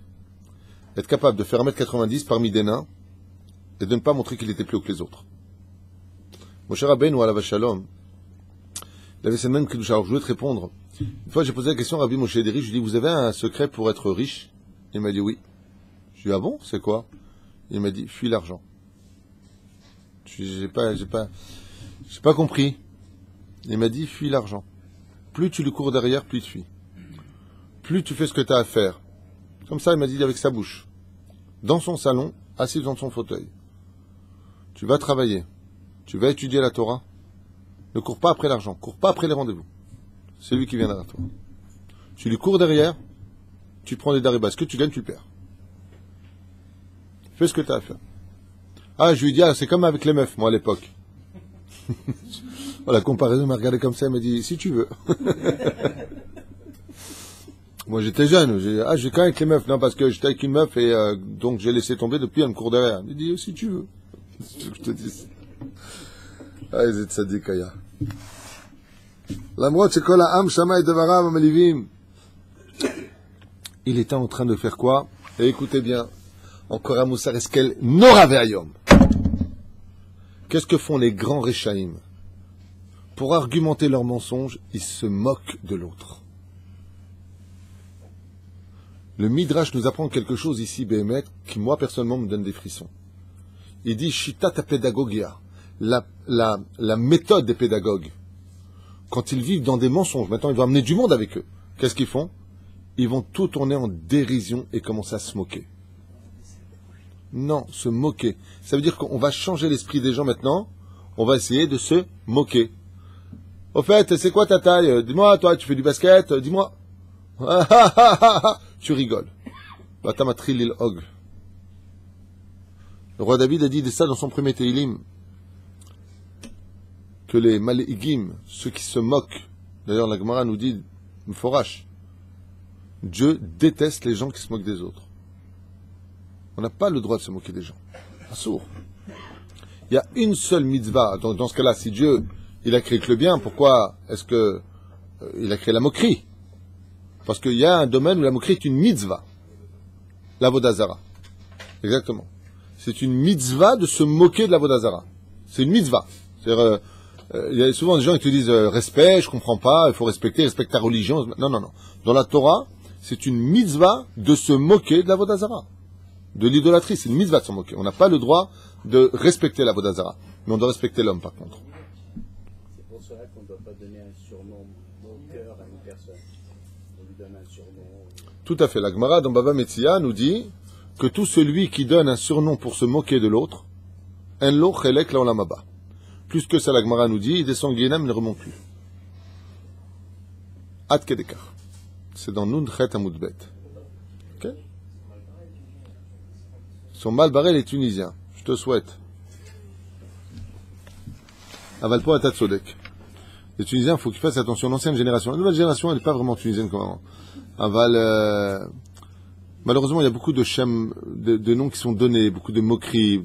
Être capable de faire 1m90 parmi des nains et de ne pas montrer qu'il était plus haut que les autres. Moshe Rabbeinu alav shalom, il avait cette même kedusha. Alors je voulais te répondre. Une fois, j'ai posé la question à Rabbi Moshe Ederi, je lui ai dit, vous avez un secret pour être riche? Il m'a dit oui. Je lui ai dit, ah bon, c'est quoi? Il m'a dit, fuis l'argent. J'ai pas compris. Il m'a dit, fuis l'argent. Plus tu lui cours derrière, plus tu fuis. Plus tu fais ce que tu as à faire. Comme ça, il m'a dit avec sa bouche. Dans son salon, assis dans son fauteuil. Tu vas travailler. Tu vas étudier la Torah. Ne cours pas après l'argent. Cours pas après les rendez-vous. C'est lui qui viendra à toi. Tu lui cours derrière. Tu prends des daribas. Ce que tu gagnes, tu le perds. Fais ce que tu as à faire. Ah, je lui dis, ah, c'est comme avec les meufs, moi, à l'époque. La comparaison m'a regardé comme ça, elle m'a dit, si tu veux. Moi, j'étais jeune, j'ai quand même avec les meufs. Non, parce que j'étais avec une meuf et donc j'ai laissé tomber depuis, elle me court derrière. Elle me dit, si tu veux. C'est ce que je te dis. Ah, ils étaient tzadikaya. L'amrot, c'est quoi la ham, shama et devarav, amalivim. Il était en train de faire quoi? Et écoutez bien, encore un moussar eskel, nora ve'ayom. Qu'est-ce que font les grands réchaïm? Pour argumenter leurs mensonges, ils se moquent de l'autre. Le Midrash nous apprend quelque chose ici, Béhémet, qui moi personnellement me donne des frissons. Il dit Shitat pédagogia, la méthode des pédagogues. Quand ils vivent dans des mensonges, maintenant ils vont amener du monde avec eux. Qu'est-ce qu'ils font? Ils vont tout tourner en dérision et commencer à se moquer. Non, se moquer. Ça veut dire qu'on va changer l'esprit des gens maintenant. On va essayer de se moquer. Au fait, c'est quoi ta taille? Dis-moi, toi, tu fais du basket? Dis-moi. Tu rigoles. Batamatri lil og. Le roi David a dit de ça dans son premier Teilim. Que les maléigim, ceux qui se moquent, d'ailleurs la Gemara nous dit, Mforash, Dieu déteste les gens qui se moquent des autres. On n'a pas le droit de se moquer des gens. Assour. Il y a une seule mitzvah. Dans ce cas-là, si Dieu, il a créé que le bien, pourquoi est-ce que il a créé la moquerie? Parce qu'il y a un domaine où la moquerie est une mitzvah. L'Avodazara. Exactement. C'est une mitzvah de se moquer de l'Avodazara. C'est une mitzvah. C'est-à-dire, il y a souvent des gens qui te disent respect, je comprends pas, il faut respecte ta religion. Non, non, non. Dans la Torah, c'est une mitzvah de se moquer de l'Avodazara. De l'idolâtrie, c'est une mitzvah de se moquer. On n'a pas le droit de respecter l'Avodazara. Mais on doit respecter l'homme, par contre. C'est pour cela qu'on ne doit pas donner un surnom moqueur à une personne. On lui donne un surnom. Tout à fait. La Gemara dans Bava Metzia nous dit que tout celui qui donne un surnom pour se moquer de l'autre, en lo chelek laolam haba. Plus que ça, la Gemara nous dit, il descend Guénam, il ne remonte plus. Ad kedekar. C'est dans Nun Chet Amud Bet. Ok? Son mal barré les Tunisiens. Je te souhaite. Avalpo Atat Sodek. Les Tunisiens, il faut qu'ils fassent attention. L'ancienne génération, la nouvelle génération, elle n'est pas vraiment tunisienne comme avant. Aval, malheureusement, il y a beaucoup de shem, de noms qui sont donnés, beaucoup de moqueries.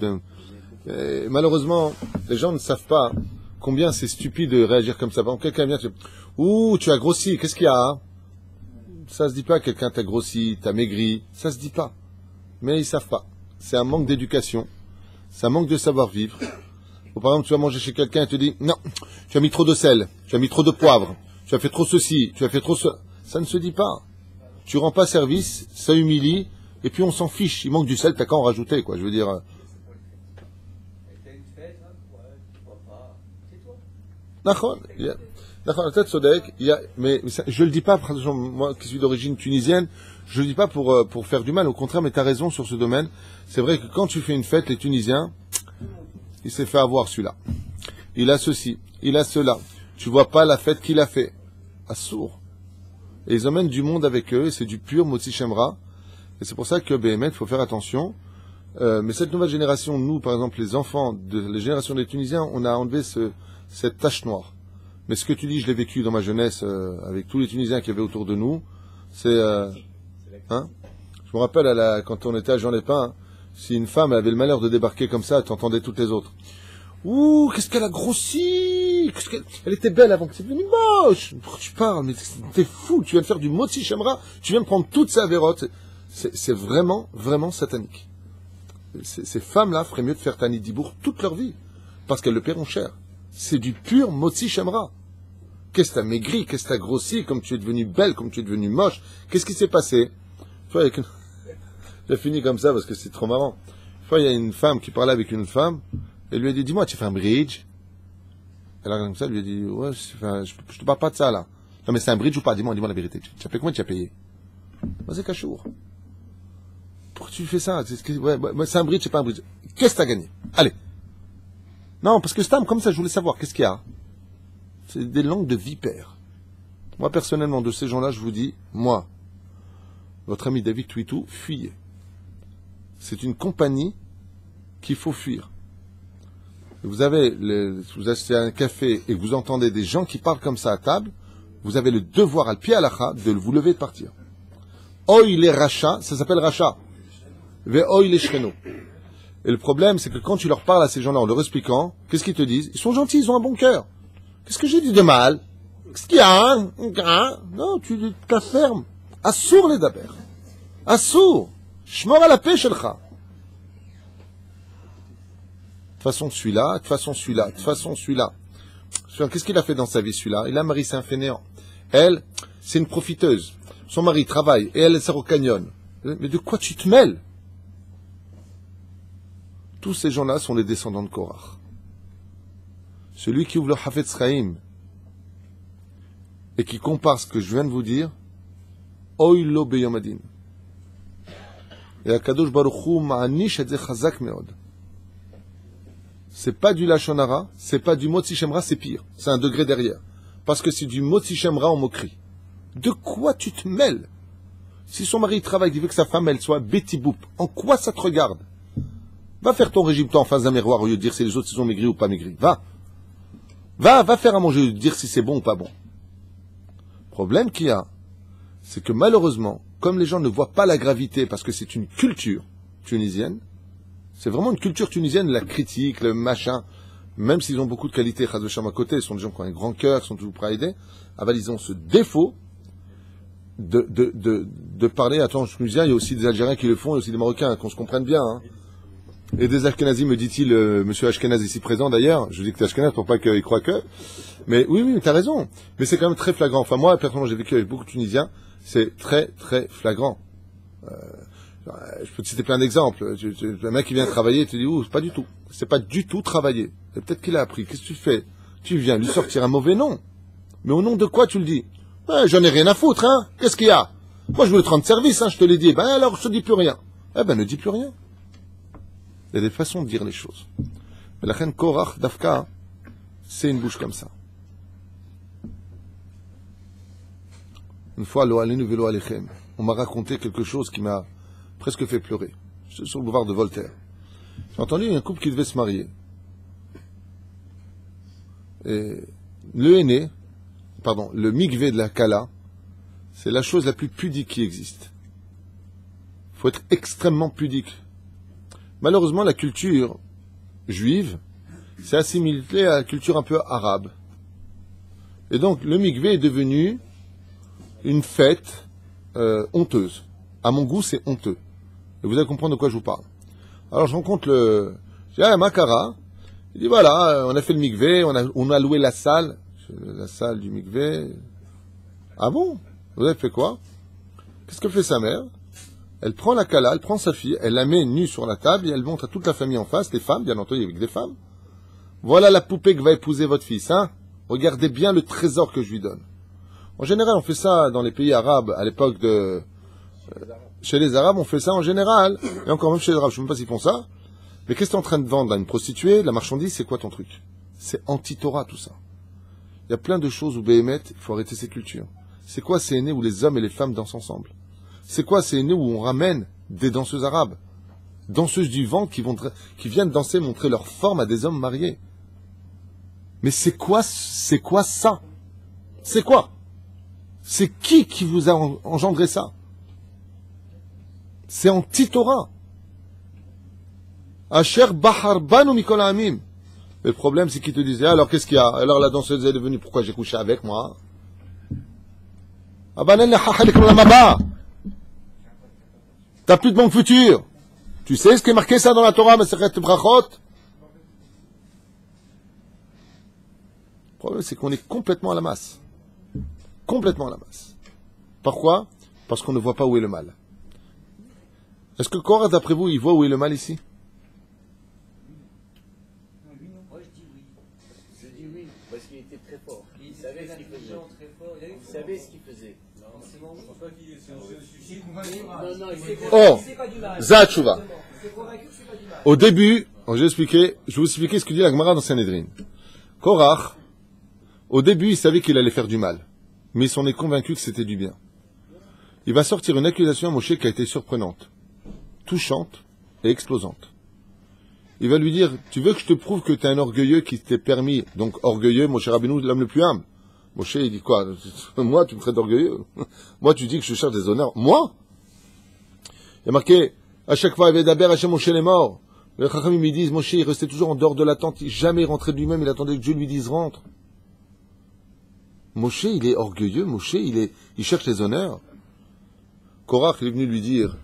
Malheureusement, les gens ne savent pas combien c'est stupide de réagir comme ça. Par exemple, quelqu'un vient, tu as grossi, qu'est-ce qu'il y a, hein? Ça se dit pas, quelqu'un t'a grossi, t'as maigri, ça se dit pas. Mais ils savent pas. C'est un manque d'éducation, c'est un manque de savoir-vivre. Ou par exemple, tu vas manger chez quelqu'un et te dit, non, tu as mis trop de sel, tu as mis trop de poivre, tu as fait trop ceci, tu as fait trop ça. Ça ne se dit pas. Tu rends pas service, ça humilie, et puis on s'en fiche. Il manque du sel, t'as qu'à en rajouter, quoi. Je veux dire. D'accord. D'accord, peut-être Sodek, mais je le dis pas, par exemple, moi qui suis d'origine tunisienne, je le dis pas pour faire du mal, au contraire, mais tu as raison sur ce domaine. C'est vrai que quand tu fais une fête, les Tunisiens, il s'est fait avoir celui-là. Il a ceci, il a cela. Tu vois pas la fête qu'il a fait. Assour. Et ils emmènent du monde avec eux, et c'est du pur Motzi Shemra. Et c'est pour ça que Béhémet, il faut faire attention. Mais cette nouvelle génération, nous, par exemple, les enfants de la génération des Tunisiens, on a enlevé cette tache noire. Mais ce que tu dis, je l'ai vécu dans ma jeunesse avec tous les Tunisiens qui avaient autour de nous. C'est, hein? Je me rappelle quand on était à Jean Lépin, si une femme avait le malheur de débarquer comme ça, tu entendais toutes les autres. Ouh, qu'est-ce qu'elle a grossi! Elle était belle avant que c'est devenu moche! Pourquoi tu parles? Mais t'es fou! Tu viens de faire du Motzi Shemra, tu viens de prendre toute sa vérote. C'est vraiment, vraiment satanique. Ces femmes-là feraient mieux de faire Tani Dibour toute leur vie. Parce qu'elles le paieront cher. C'est du pur Motzi Shemra. Qu'est-ce que t'as maigri? Qu'est-ce que t'as grossi? Comme tu es devenue belle, comme tu es devenue moche. Qu'est-ce qui s'est passé? J'ai fini comme ça parce que c'est trop marrant. Une fois, il y a une femme qui parlait avec une femme. Elle lui a dit, dis-moi, tu fais un bridge? Elle a comme ça, elle lui a dit, ouais, je te parle pas de ça, là. Non, mais c'est un bridge ou pas? Dis-moi la vérité. Tu as payé combien tu as payé? Moi, c'est cachour. Pourquoi tu fais ça? C'est un bridge, c'est pas un bridge. Qu'est-ce que t'as gagné? Allez. Non, parce que Stam, comme ça, je voulais savoir, qu'est-ce qu'il y a? C'est des langues de vipères. Moi, personnellement, de ces gens-là, je vous dis, moi, votre ami David Twitou, fuyez. c'est une compagnie qu'il faut fuir. Vous achetez un café et vous entendez des gens qui parlent comme ça à table, vous avez le devoir al pied halakha de vous lever et de partir. Oy les rachats, ça s'appelle rachat. Ve oy les shreno. Et le problème, c'est que quand tu leur parles à ces gens-là en leur expliquant, qu'est-ce qu'ils te disent? Ils sont gentils, ils ont un bon cœur. Qu'est-ce que j'ai dit de mal? Qu'est-ce qu'il y a? Non, tu te fermes. Assour les daber. Assour. Shmor à la paix, shelcha. De toute façon, celui-là, de toute façon, celui-là, de toute façon, celui-là. Qu'est-ce qu'il a fait dans sa vie, celui-là? Il a un mari, c'est un fainéant. Elle, c'est une profiteuse. Son mari travaille et elle sert au canyon. Mais de quoi tu te mêles? Tous ces gens-là sont les descendants de Korach. Celui qui ouvre le Hafetz Chaim et qui compare ce que je viens de vous dire, Oy lo beyomadin. Et Akadosh Baruch Hu ma'anish et ze chazak meod. C'est pas du Lachon Hara, c'est pas du Motzi Shemra, c'est pire. C'est un degré derrière. Parce que c'est du Motzi Shemra en moquerie. De quoi tu te mêles? Si son mari travaille, il veut que sa femme, elle soit Betty Boop, en quoi ça te regarde? Va faire ton régime, toi, en face d'un miroir, au lieu de dire si les autres sont maigris ou pas maigris. Va. Va faire à manger, au lieu de dire si c'est bon ou pas bon. Le problème qu'il y a, c'est que malheureusement, comme les gens ne voient pas la gravité, parce que c'est une culture tunisienne, c'est vraiment une culture tunisienne, la critique, le machin, même s'ils ont beaucoup de qualités, Chaz V'Shalom à côté, ils sont des gens qui ont un grand cœur, qui sont toujours prêts à aider, ils ont ce défaut de parler, attends, je me disais, il y a aussi des Algériens qui le font, il y a aussi des Marocains, qu'on se comprenne bien, hein. Et des Ashkenazis, me dit-il, monsieur Ashkenaz ici présent d'ailleurs, je dis que t'es Ashkenaz pour pas qu'il croie que, mais oui, t'as raison, mais c'est quand même très flagrant. Enfin, moi, personnellement, j'ai vécu avec beaucoup de Tunisiens, c'est très, très flagrant. Je peux te citer plein d'exemples. Un mec qui vient travailler, tu dis, c'est pas du tout. C'est pas du tout travailler. Et peut-être qu'il a appris. Qu'est-ce que tu fais? Tu viens lui sortir un mauvais nom. Mais au nom de quoi tu le dis? J'en ai rien à foutre, hein. Qu'est-ce qu'il y a? Moi, je voulais te rendre service, hein, je te l'ai dit. Alors, je te dis plus rien. Ne dis plus rien. Il y a des façons de dire les choses. Mais la reine Korach, Dafka, c'est une bouche comme ça. Une fois, on m'a raconté quelque chose qui m'a presque fait pleurer. J'étais sur le boulevard de Voltaire. J'ai entendu un couple qui devait se marier. Et le mikvé de la Kala, c'est la chose la plus pudique qui existe. Il faut être extrêmement pudique. Malheureusement, la culture juive s'est assimilée à la culture un peu arabe. Et donc, le mikvé est devenu une fête honteuse. À mon goût, c'est honteux. Et vous allez comprendre de quoi je vous parle. Alors, je rencontre je dis, Makara. Il dit, voilà, on a fait le mikvé, on a loué la salle du mikvé. Ah bon? Vous avez fait quoi? Qu'est-ce que fait sa mère? Elle prend la Kala, elle prend sa fille, elle la met nue sur la table et elle montre à toute la famille en face, les femmes, bien entendu, avec des femmes. Voilà la poupée que va épouser votre fils, hein? Regardez bien le trésor que je lui donne. En général, on fait ça dans les pays arabes, à l'époque de... chez les Arabes, on fait ça en général. Et encore même chez les Arabes, je ne sais même pas s'ils font ça. Mais qu'est-ce que tu es en train de vendre à une prostituée, de la marchandise, c'est quoi ton truc? C'est anti-Torah, tout ça. Il y a plein de choses où Béhémet, il faut arrêter ces cultures. C'est quoi ces aînés où les hommes et les femmes dansent ensemble? C'est quoi ces aînés où on ramène des danseuses arabes? Danseuses du vent qui viennent danser, montrer leur forme à des hommes mariés. Mais c'est quoi ça? C'est quoi? C'est qui vous a engendré ça? C'est anti-Torah. Asher Bahar Banu Mikol Amim. Le problème, c'est qu'ils te disaient, alors qu'est-ce qu'il y a? Alors la danseuse est devenue, pourquoi j'ai couché avec moi? T'as plus de bon futur. Tu sais ce qui est marqué ça dans la Torah, Masechet Brachot? Le problème, c'est qu'on est complètement à la masse. Complètement à la masse. Pourquoi? Parce qu'on ne voit pas où est le mal. Est-ce que Korach, d'après vous, il voit où est le mal ici? Moi, je dis oui. Je dis oui, parce qu'il était très fort. Il savait ce qu'il faisait. Il savait ce qu'il faisait. Zatchouva. Au début, je vais vous expliquer ce que dit la Gemara dans Sanhedrin. Korach, au début, il savait qu'il allait faire du mal. Mais il s'en est convaincu que c'était du bien. Il va sortir une accusation à Moshe qui a été surprenante, touchante, et explosante. Il va lui dire, tu veux que je te prouve que tu es un orgueilleux qui t'est permis, donc orgueilleux, Moshe Rabbeinu, l'homme le plus humble. Moshe, il dit quoi? Moi, tu me traites d'orgueilleux? Moi, tu dis que je cherche des honneurs? Moi? Il y a marqué, à chaque fois, il y avait d'Aber, Hachem, Moshe est mort. Les Chachamim, ils disent, Moshe, il restait toujours en dehors de la tente, il jamais rentrait de lui-même, il attendait que Dieu lui dise rentre. Moshe, il est orgueilleux, Moshe, il cherche les honneurs. Korach, il est venu lui dire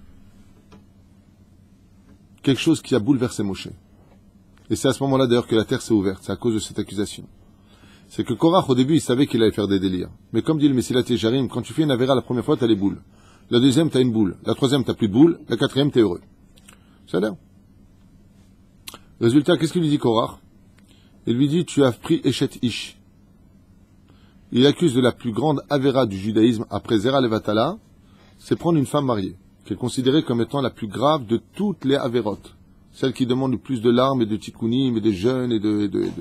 quelque chose qui a bouleversé Moshe. Et c'est à ce moment-là, d'ailleurs, que la terre s'est ouverte. C'est à cause de cette accusation. C'est que Korach, au début, il savait qu'il allait faire des délires. Mais comme dit le Messilat Yesharim, quand tu fais une avéra la première fois, t'as les boules. La deuxième, t'as une boule. La troisième, t'as plus de boule. La quatrième, t'es heureux. C'est là. Résultat, qu'est-ce qu'il lui dit Korach? Il lui dit, tu as pris Eshet Ish. Il accuse de la plus grande avéra du judaïsme après Zera Levatala, c'est prendre une femme mariée, qui est considérée comme étant la plus grave de toutes les avérotes. Celle qui demande le plus de larmes et de tikkunim et de jeûnes et de...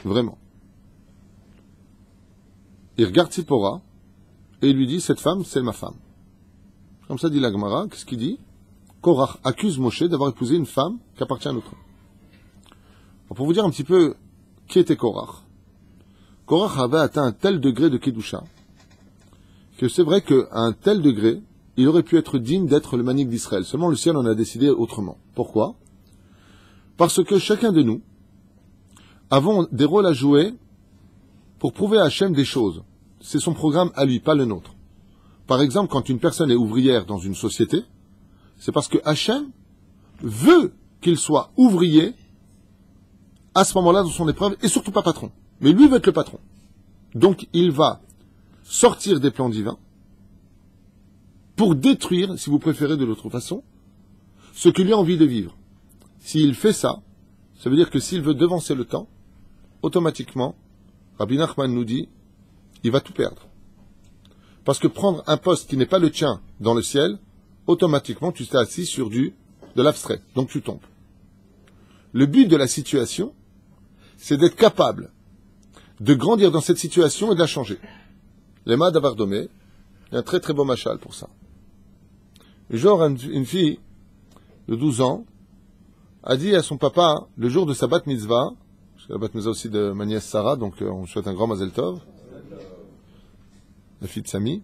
Vraiment. Il regarde Tzipora et il lui dit, cette femme, c'est ma femme. Comme ça dit la Gemara, qu'est-ce qu'il dit? Korach accuse Moshe d'avoir épousé une femme qui appartient à l'autre. Pour vous dire un petit peu qui était Korach. Korach avait atteint un tel degré de Kedusha que c'est vrai qu'à un tel degré, il aurait pu être digne d'être le manik d'Israël. Seulement le ciel en a décidé autrement. Pourquoi? Parce que chacun de nous avons des rôles à jouer pour prouver à Hachem des choses. C'est son programme à lui, pas le nôtre. Par exemple, quand une personne est ouvrière dans une société, c'est parce que Hachem veut qu'il soit ouvrier à ce moment-là dans son épreuve, et surtout pas patron. Mais lui veut être le patron. Donc il va sortir des plans divins pour détruire, si vous préférez de l'autre façon, ce qu'il lui a envie de vivre. S'il fait ça, ça veut dire que s'il veut devancer le temps, automatiquement, Rabbi Nachman nous dit, il va tout perdre. Parce que prendre un poste qui n'est pas le tien dans le ciel, automatiquement tu t'es assis sur de l'abstrait, donc tu tombes. Le but de la situation, c'est d'être capable de grandir dans cette situation et de la changer. L'Ema d'Avardomé, il y a un très très beau machal pour ça. Genre, une fille de 12 ans a dit à son papa, le jour de sa bat mitzvah, parce que la bat mitzvah aussi de ma nièce Sarah, donc on souhaite un grand Mazel Tov, la fille de Samy,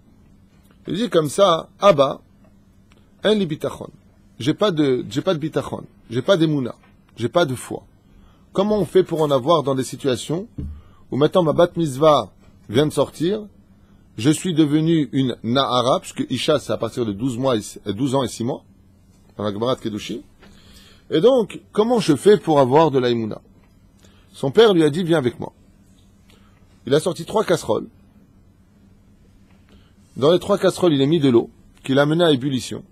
il dit comme ça, Abba, un li bitachon. J'ai pas de bitachon, j'ai pas d'émouna, j'ai pas de foi. Comment on fait pour en avoir dans des situations où maintenant ma bat mitzvah vient de sortir, je suis devenu une Nahara, puisque Isha c'est à partir de 12 ans et 6 mois, dans la Gemara de Kedushi. Et donc, comment je fais pour avoir de l'aïmouna? Son père lui a dit, viens avec moi. Il a sorti 3 casseroles. Dans les 3 casseroles, il a mis de l'eau, qu'il a mené à ébullition.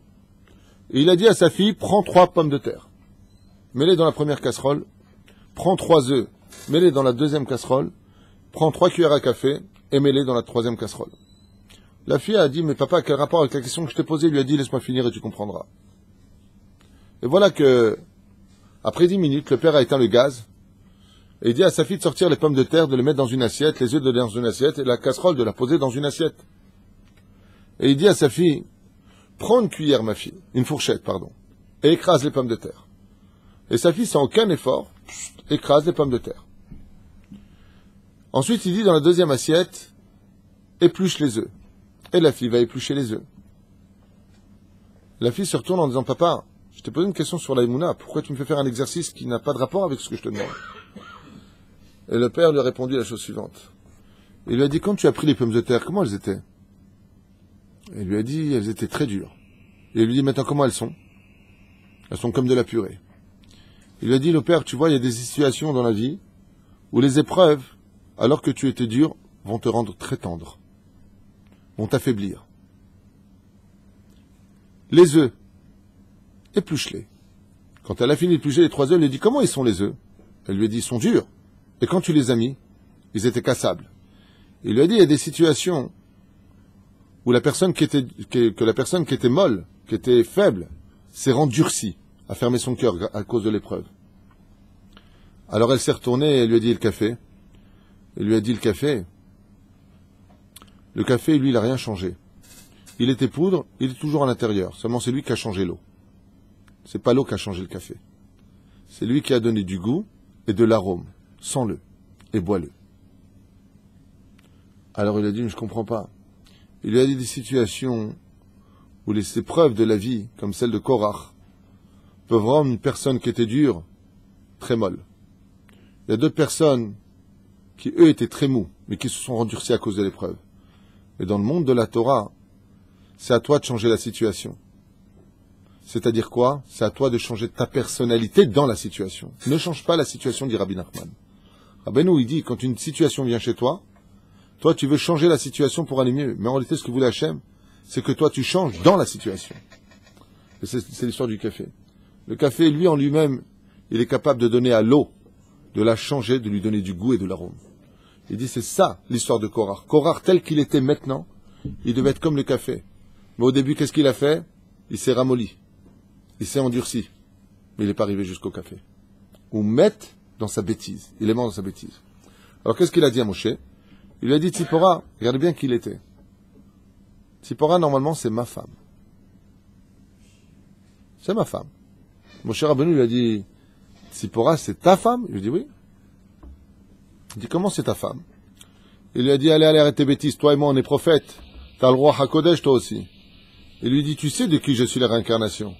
Et il a dit à sa fille, prends 3 pommes de terre. Mets-les dans la première casserole. Prends 3 œufs. Mets-les dans la deuxième casserole. Prends 3 cuillères à café. Et mets-les dans la troisième casserole. La fille a dit, mais papa, quel rapport avec la question que je t'ai posée? Il lui a dit, laisse-moi finir et tu comprendras. Et voilà que, après 10 minutes, le père a éteint le gaz. Et il dit à sa fille de sortir les pommes de terre, de les mettre dans une assiette, les œufs de dans une assiette, et la casserole de la poser dans une assiette. Et il dit à sa fille, prends une cuillère, ma fille, une fourchette, pardon, et écrase les pommes de terre. Et sa fille, sans aucun effort, écrase les pommes de terre. Ensuite, il dit dans la deuxième assiette, épluche les œufs. Et la fille va éplucher les œufs. La fille se retourne en disant, papa, je t'ai posé une question sur l'aïmouna, pourquoi tu me fais faire un exercice qui n'a pas de rapport avec ce que je te demande? Et le père lui a répondu la chose suivante. Il lui a dit, quand tu as pris les pommes de terre, comment elles étaient? Et il lui a dit, elles étaient très dures. Et il lui dit, maintenant, comment elles sont? Elles sont comme de la purée. Il lui a dit, le père, tu vois, il y a des situations dans la vie où les épreuves, alors que tu étais dur, vont te rendre très tendre, vont t'affaiblir. Les œufs, épluche-les. Quand elle a fini d'éplucher les 3 œufs, elle lui a dit, comment ils sont les œufs? Elle lui a dit, ils sont durs. Et quand tu les as mis, ils étaient cassables. Il lui a dit, il y a des situations où la personne qui était molle, qui était faible, s'est rendurcie, a fermé son cœur à cause de l'épreuve. Alors elle s'est retournée et elle lui a dit, le café? Il lui a dit, le café, lui, il n'a rien changé. Il était poudre, il est toujours à l'intérieur. Seulement, c'est lui qui a changé l'eau. C'est pas l'eau qui a changé le café. C'est lui qui a donné du goût et de l'arôme. Sens-le et bois-le. Alors il a dit, mais je comprends pas. Il lui a dit des situations où les épreuves de la vie, comme celle de Korach, peuvent rendre une personne qui était dure très molle. Il y a 2 personnes qui, eux, étaient très mous, mais qui se sont endurcis à cause de l'épreuve. Mais dans le monde de la Torah, c'est à toi de changer la situation. C'est-à-dire quoi? C'est à toi de changer ta personnalité dans la situation. Ne change pas la situation, dit Rabbi Nachman. Rabbeinu, il dit, quand une situation vient chez toi, toi, tu veux changer la situation pour aller mieux. Mais en réalité, ce que voulait Hachem, c'est que toi, tu changes dans la situation. Et c'est l'histoire du café. Le café, lui, en lui-même, il est capable de donner à l'eau, de la changer, de lui donner du goût et de l'arôme. Il dit, c'est ça, l'histoire de Korach. Korach, tel qu'il était maintenant, il devait être comme le café. Mais au début, qu'est-ce qu'il a fait? Il s'est ramolli. Il s'est endurci. Mais il n'est pas arrivé jusqu'au café. Ou mettre dans sa bêtise. Il est mort dans sa bêtise. Alors, qu'est-ce qu'il a dit à Moshe? Il lui a dit, Tzipora, regardez bien qui il était. Tzipora, normalement, c'est ma femme. C'est ma femme. Moshe Rabbeinu lui a dit, Tzipora, c'est ta femme? Il lui a dit, oui. Il dit, comment c'est ta femme? Il lui a dit, allez, arrête tes bêtises, toi et moi, on est prophètes. T'as le roi HaKodesh, toi aussi. Il lui dit, tu sais de qui je suis la réincarnation?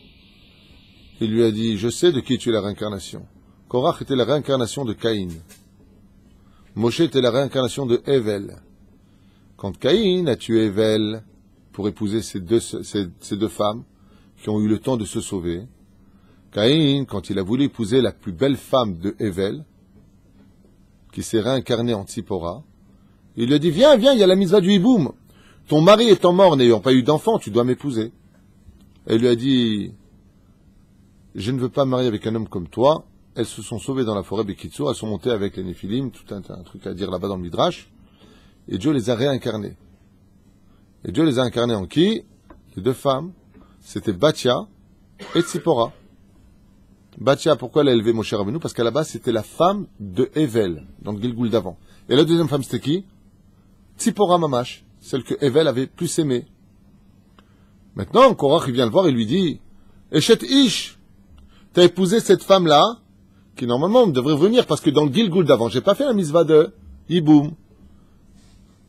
Il lui a dit, je sais de qui tu es la réincarnation. Korach était la réincarnation de Caïn. Moshe était la réincarnation de Hevel. Quand Caïn a tué Hevel pour épouser ces deux femmes qui ont eu le temps de se sauver, Caïn, quand il a voulu épouser la plus belle femme de Hevel, qui s'est réincarnée en Tzipora, il lui a dit, viens, il y a la mitzvah du hiboum. Ton mari étant mort, n'ayant pas eu d'enfant, tu dois m'épouser. Elle lui a dit, je ne veux pas me marier avec un homme comme toi. Elles se sont sauvées dans la forêt Bekitsour, elles sont montées avec les Néphilim, tout un truc à dire là-bas dans le Midrash, et Dieu les a réincarnées. Et Dieu les a incarnées en qui? Les 2 femmes, c'était Batia et Tzipora. Batia, pourquoi elle a élevé Moshe Rabbeinu? Parce qu'à la base, c'était la femme de Hevel, dans le Gilgul d'avant. Et la deuxième femme, c'était qui? Tzipora Mamash, celle que Hevel avait plus aimée. Maintenant, Korach, il vient le voir et lui dit, Eshet Ish, t'as épousé cette femme-là, qui normalement devrait venir, parce que dans le Gilgul d'avant, j'ai pas fait la mitzvah de Hiboum.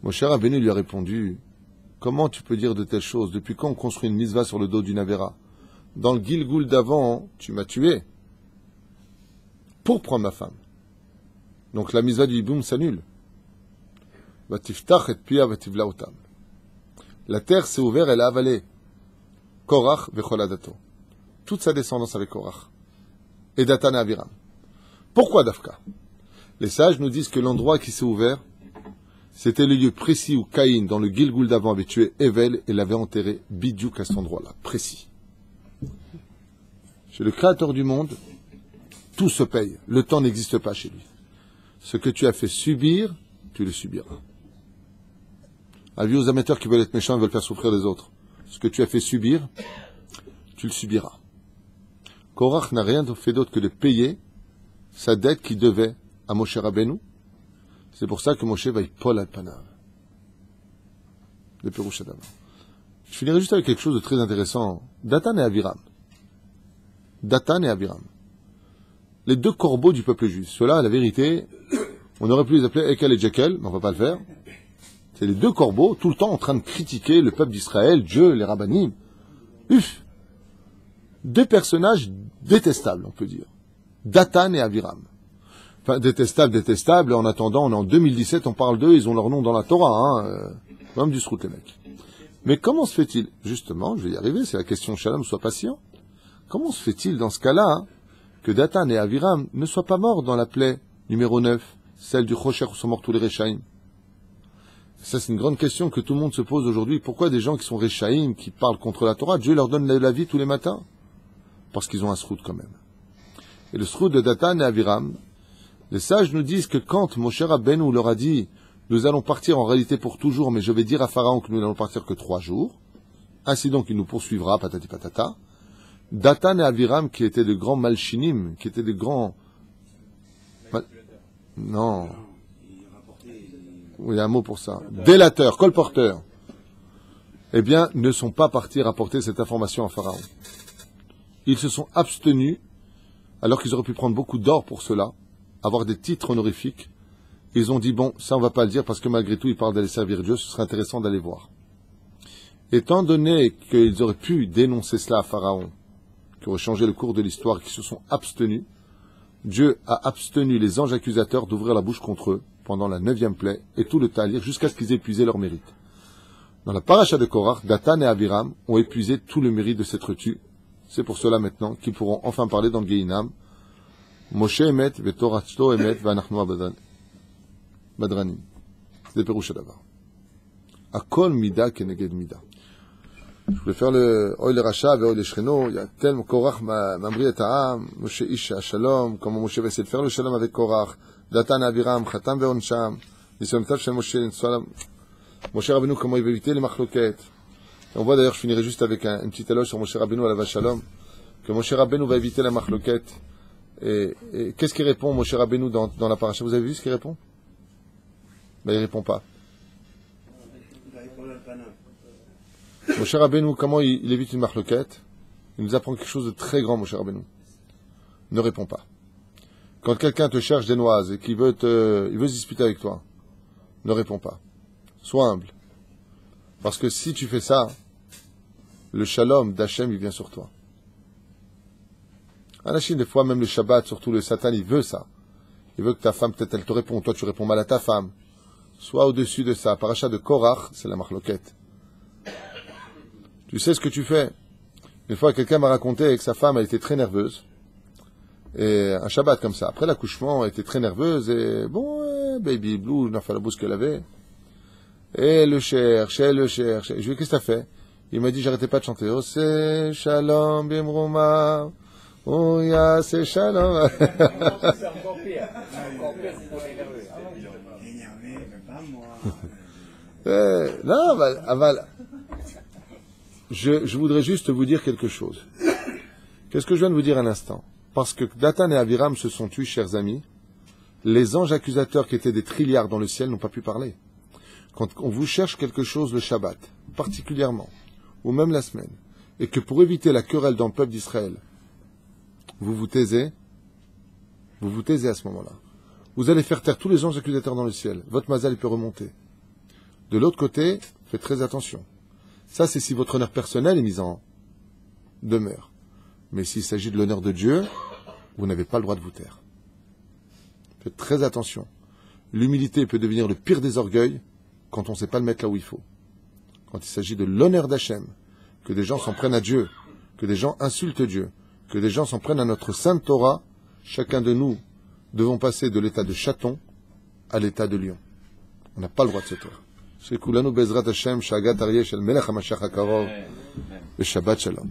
Moshe Rabbeinu lui a répondu, comment tu peux dire de telles choses? Depuis quand on construit une mitzvah sur le dos d'une Avera? Dans le Gilgul d'avant, tu m'as tué pour prendre ma femme. Donc la mitzvah du Hiboum s'annule. Vatiftach et pia vativla otam. La terre s'est ouverte, elle a avalé Korach vecholadato. Toute sa descendance avec Korach. Et Datan et Aviram. Pourquoi Dafka? Les sages nous disent que l'endroit qui s'est ouvert, c'était le lieu précis où Caïn, dans le Gilgul d'avant, avait tué Hevel et l'avait enterré bidiouk à cet endroit-là, précis. Chez le Créateur du monde, tout se paye. Le temps n'existe pas chez lui. Ce que tu as fait subir, tu le subiras. Avis aux amateurs qui veulent être méchants et veulent faire souffrir les autres. Ce que tu as fait subir, tu le subiras. Korach n'a rien fait d'autre que de payer sa dette qu'il devait à Moshe Rabbeinu. C'est pour ça que Moshe va y pol al panav. Le Pérouche Adam. Je finirai juste avec quelque chose de très intéressant. Datan et Aviram. Datan et Aviram. Les 2 corbeaux du peuple juif. Ceux-là, la vérité, on aurait pu les appeler Ekel et Jekel, mais on va pas le faire. C'est les 2 corbeaux, tout le temps en train de critiquer le peuple d'Israël, Dieu, les rabbinim. 2 personnages détestables, on peut dire. Datan et Aviram. Enfin, détestables, en attendant, on est en 2017, on parle d'eux, ils ont leur nom dans la Torah, même du srout, les mecs. Mais comment se fait-il? Justement, je vais y arriver, c'est la question, Shalom, sois patient. Comment se fait-il, dans ce cas-là, que Datan et Aviram ne soient pas morts dans la plaie numéro 9, celle du Chocher où sont morts tous les Réchaïm? Ça, c'est une grande question que tout le monde se pose aujourd'hui. Pourquoi des gens qui sont Réchaïm, qui parlent contre la Torah, Dieu leur donne la vie tous les matins? Parce qu'ils ont un srout quand même. Et le srout de Datan et Aviram, les sages nous disent que quand Moshe Rabbeinu leur a dit, nous allons partir en réalité pour toujours, mais je vais dire à Pharaon que nous n'allons partir que 3 jours, ainsi donc il nous poursuivra, patati patata, Datan et Aviram, qui étaient de grands malchinim, qui étaient de grands... Non. Oui, il y a un mot pour ça. Délateurs, colporteurs. Eh bien, ne sont pas partis rapporter cette information à Pharaon. Ils se sont abstenus, alors qu'ils auraient pu prendre beaucoup d'or pour cela, avoir des titres honorifiques. Ils ont dit, bon, ça on va pas le dire, parce que malgré tout, ils parlent d'aller servir Dieu, ce serait intéressant d'aller voir. Étant donné qu'ils auraient pu dénoncer cela à Pharaon, qui aurait changé le cours de l'histoire, qui se sont abstenus, Dieu a abstenu les anges accusateurs d'ouvrir la bouche contre eux pendant la 9e plaie et tout le talir jusqu'à ce qu'ils aient épuisé leur mérite. Dans la paracha de Korach, Datan et Abiram ont épuisé tout le mérite de s'être tus. C'est pour cela maintenant qu'ils pourront enfin parler dans le Gehinam. Moshe emet v'toratzlo emet v'anachnu badranim. C'est des pérouches d'abord. Akol mida keneged mida. Je voulais faire le Oil Racha et Oil Shreno. Il y a tellement Korach m'ambri et Ta'am, Moshe Ish Shalom, comment Moshe va essayer de faire le Shalom avec Korach, Datan et Abiram, Khatam ve'onsham, Nisyon Tav Shel Moshe, Moshe Rabbeinu, comment il va éviter les machloket. On voit d'ailleurs, je finirai juste avec un petit éloge sur Moshe Rabbeinu à la vache Shalom, que Moshe Rabbeinu va éviter la machloket. Et qu'est-ce qu'il répond Moshe Rabbeinu dans la paracha? Vous avez vu ce qu'il répond? Ben, il répond pas. Moshe Rabbeinu, comment il évite une marloquette? Il nous apprend quelque chose de très grand, Moshe Rabbeinu. Ne réponds pas. Quand quelqu'un te cherche des noises et qu'il veut se disputer avec toi, ne réponds pas. Sois humble. Parce que si tu fais ça, le shalom d'Hachem, il vient sur toi. À la Chine, des fois, même le Shabbat, surtout le Satan, il veut ça. Il veut que ta femme, peut-être, elle te répond. Toi, tu réponds mal à ta femme. Sois au-dessus de ça. Paracha de Korach, c'est la marloquette. Tu sais ce que tu fais. Une fois, quelqu'un m'a raconté que sa femme, elle était très nerveuse. Et un Shabbat comme ça. Après l'accouchement, elle était très nerveuse. Et bon, baby blue, n'a fait la bouche qu'elle avait. Et elle le cherche. Je lui ai dit, qu'est-ce que t'as fait? Il m'a dit, j'arrêtais pas de chanter. Oh, c'est shalom, bimrouma. Oh, ya, c'est shalom. C'est encore pire. Encore pire, c'est dans les nerveux. Énervé, mais pas moi. Non, aval. Je voudrais juste vous dire quelque chose. Qu'est-ce que je viens de vous dire un instant? Parce que Datan et Abiram se sont tués, chers amis, les anges accusateurs qui étaient des trilliards dans le ciel n'ont pas pu parler. Quand on vous cherche quelque chose le Shabbat, particulièrement, ou même la semaine, et que pour éviter la querelle dans le peuple d'Israël, vous vous taisez à ce moment-là. Vous allez faire taire tous les anges accusateurs dans le ciel. Votre mazal, il peut remonter. De l'autre côté, faites très attention. Ça, c'est si votre honneur personnel est mis en demeure. Mais s'il s'agit de l'honneur de Dieu, vous n'avez pas le droit de vous taire. Faites très attention. L'humilité peut devenir le pire des orgueils quand on ne sait pas le mettre là où il faut. Quand il s'agit de l'honneur d'Hachem, que des gens s'en prennent à Dieu, que des gens insultent Dieu, que des gens s'en prennent à notre sainte Torah, chacun de nous devons passer de l'état de chaton à l'état de lion. On n'a pas le droit de se taire. שכולנו בעזרת השם, שהגת אריה של מלך המשיח הקרוב, ושבת שלום.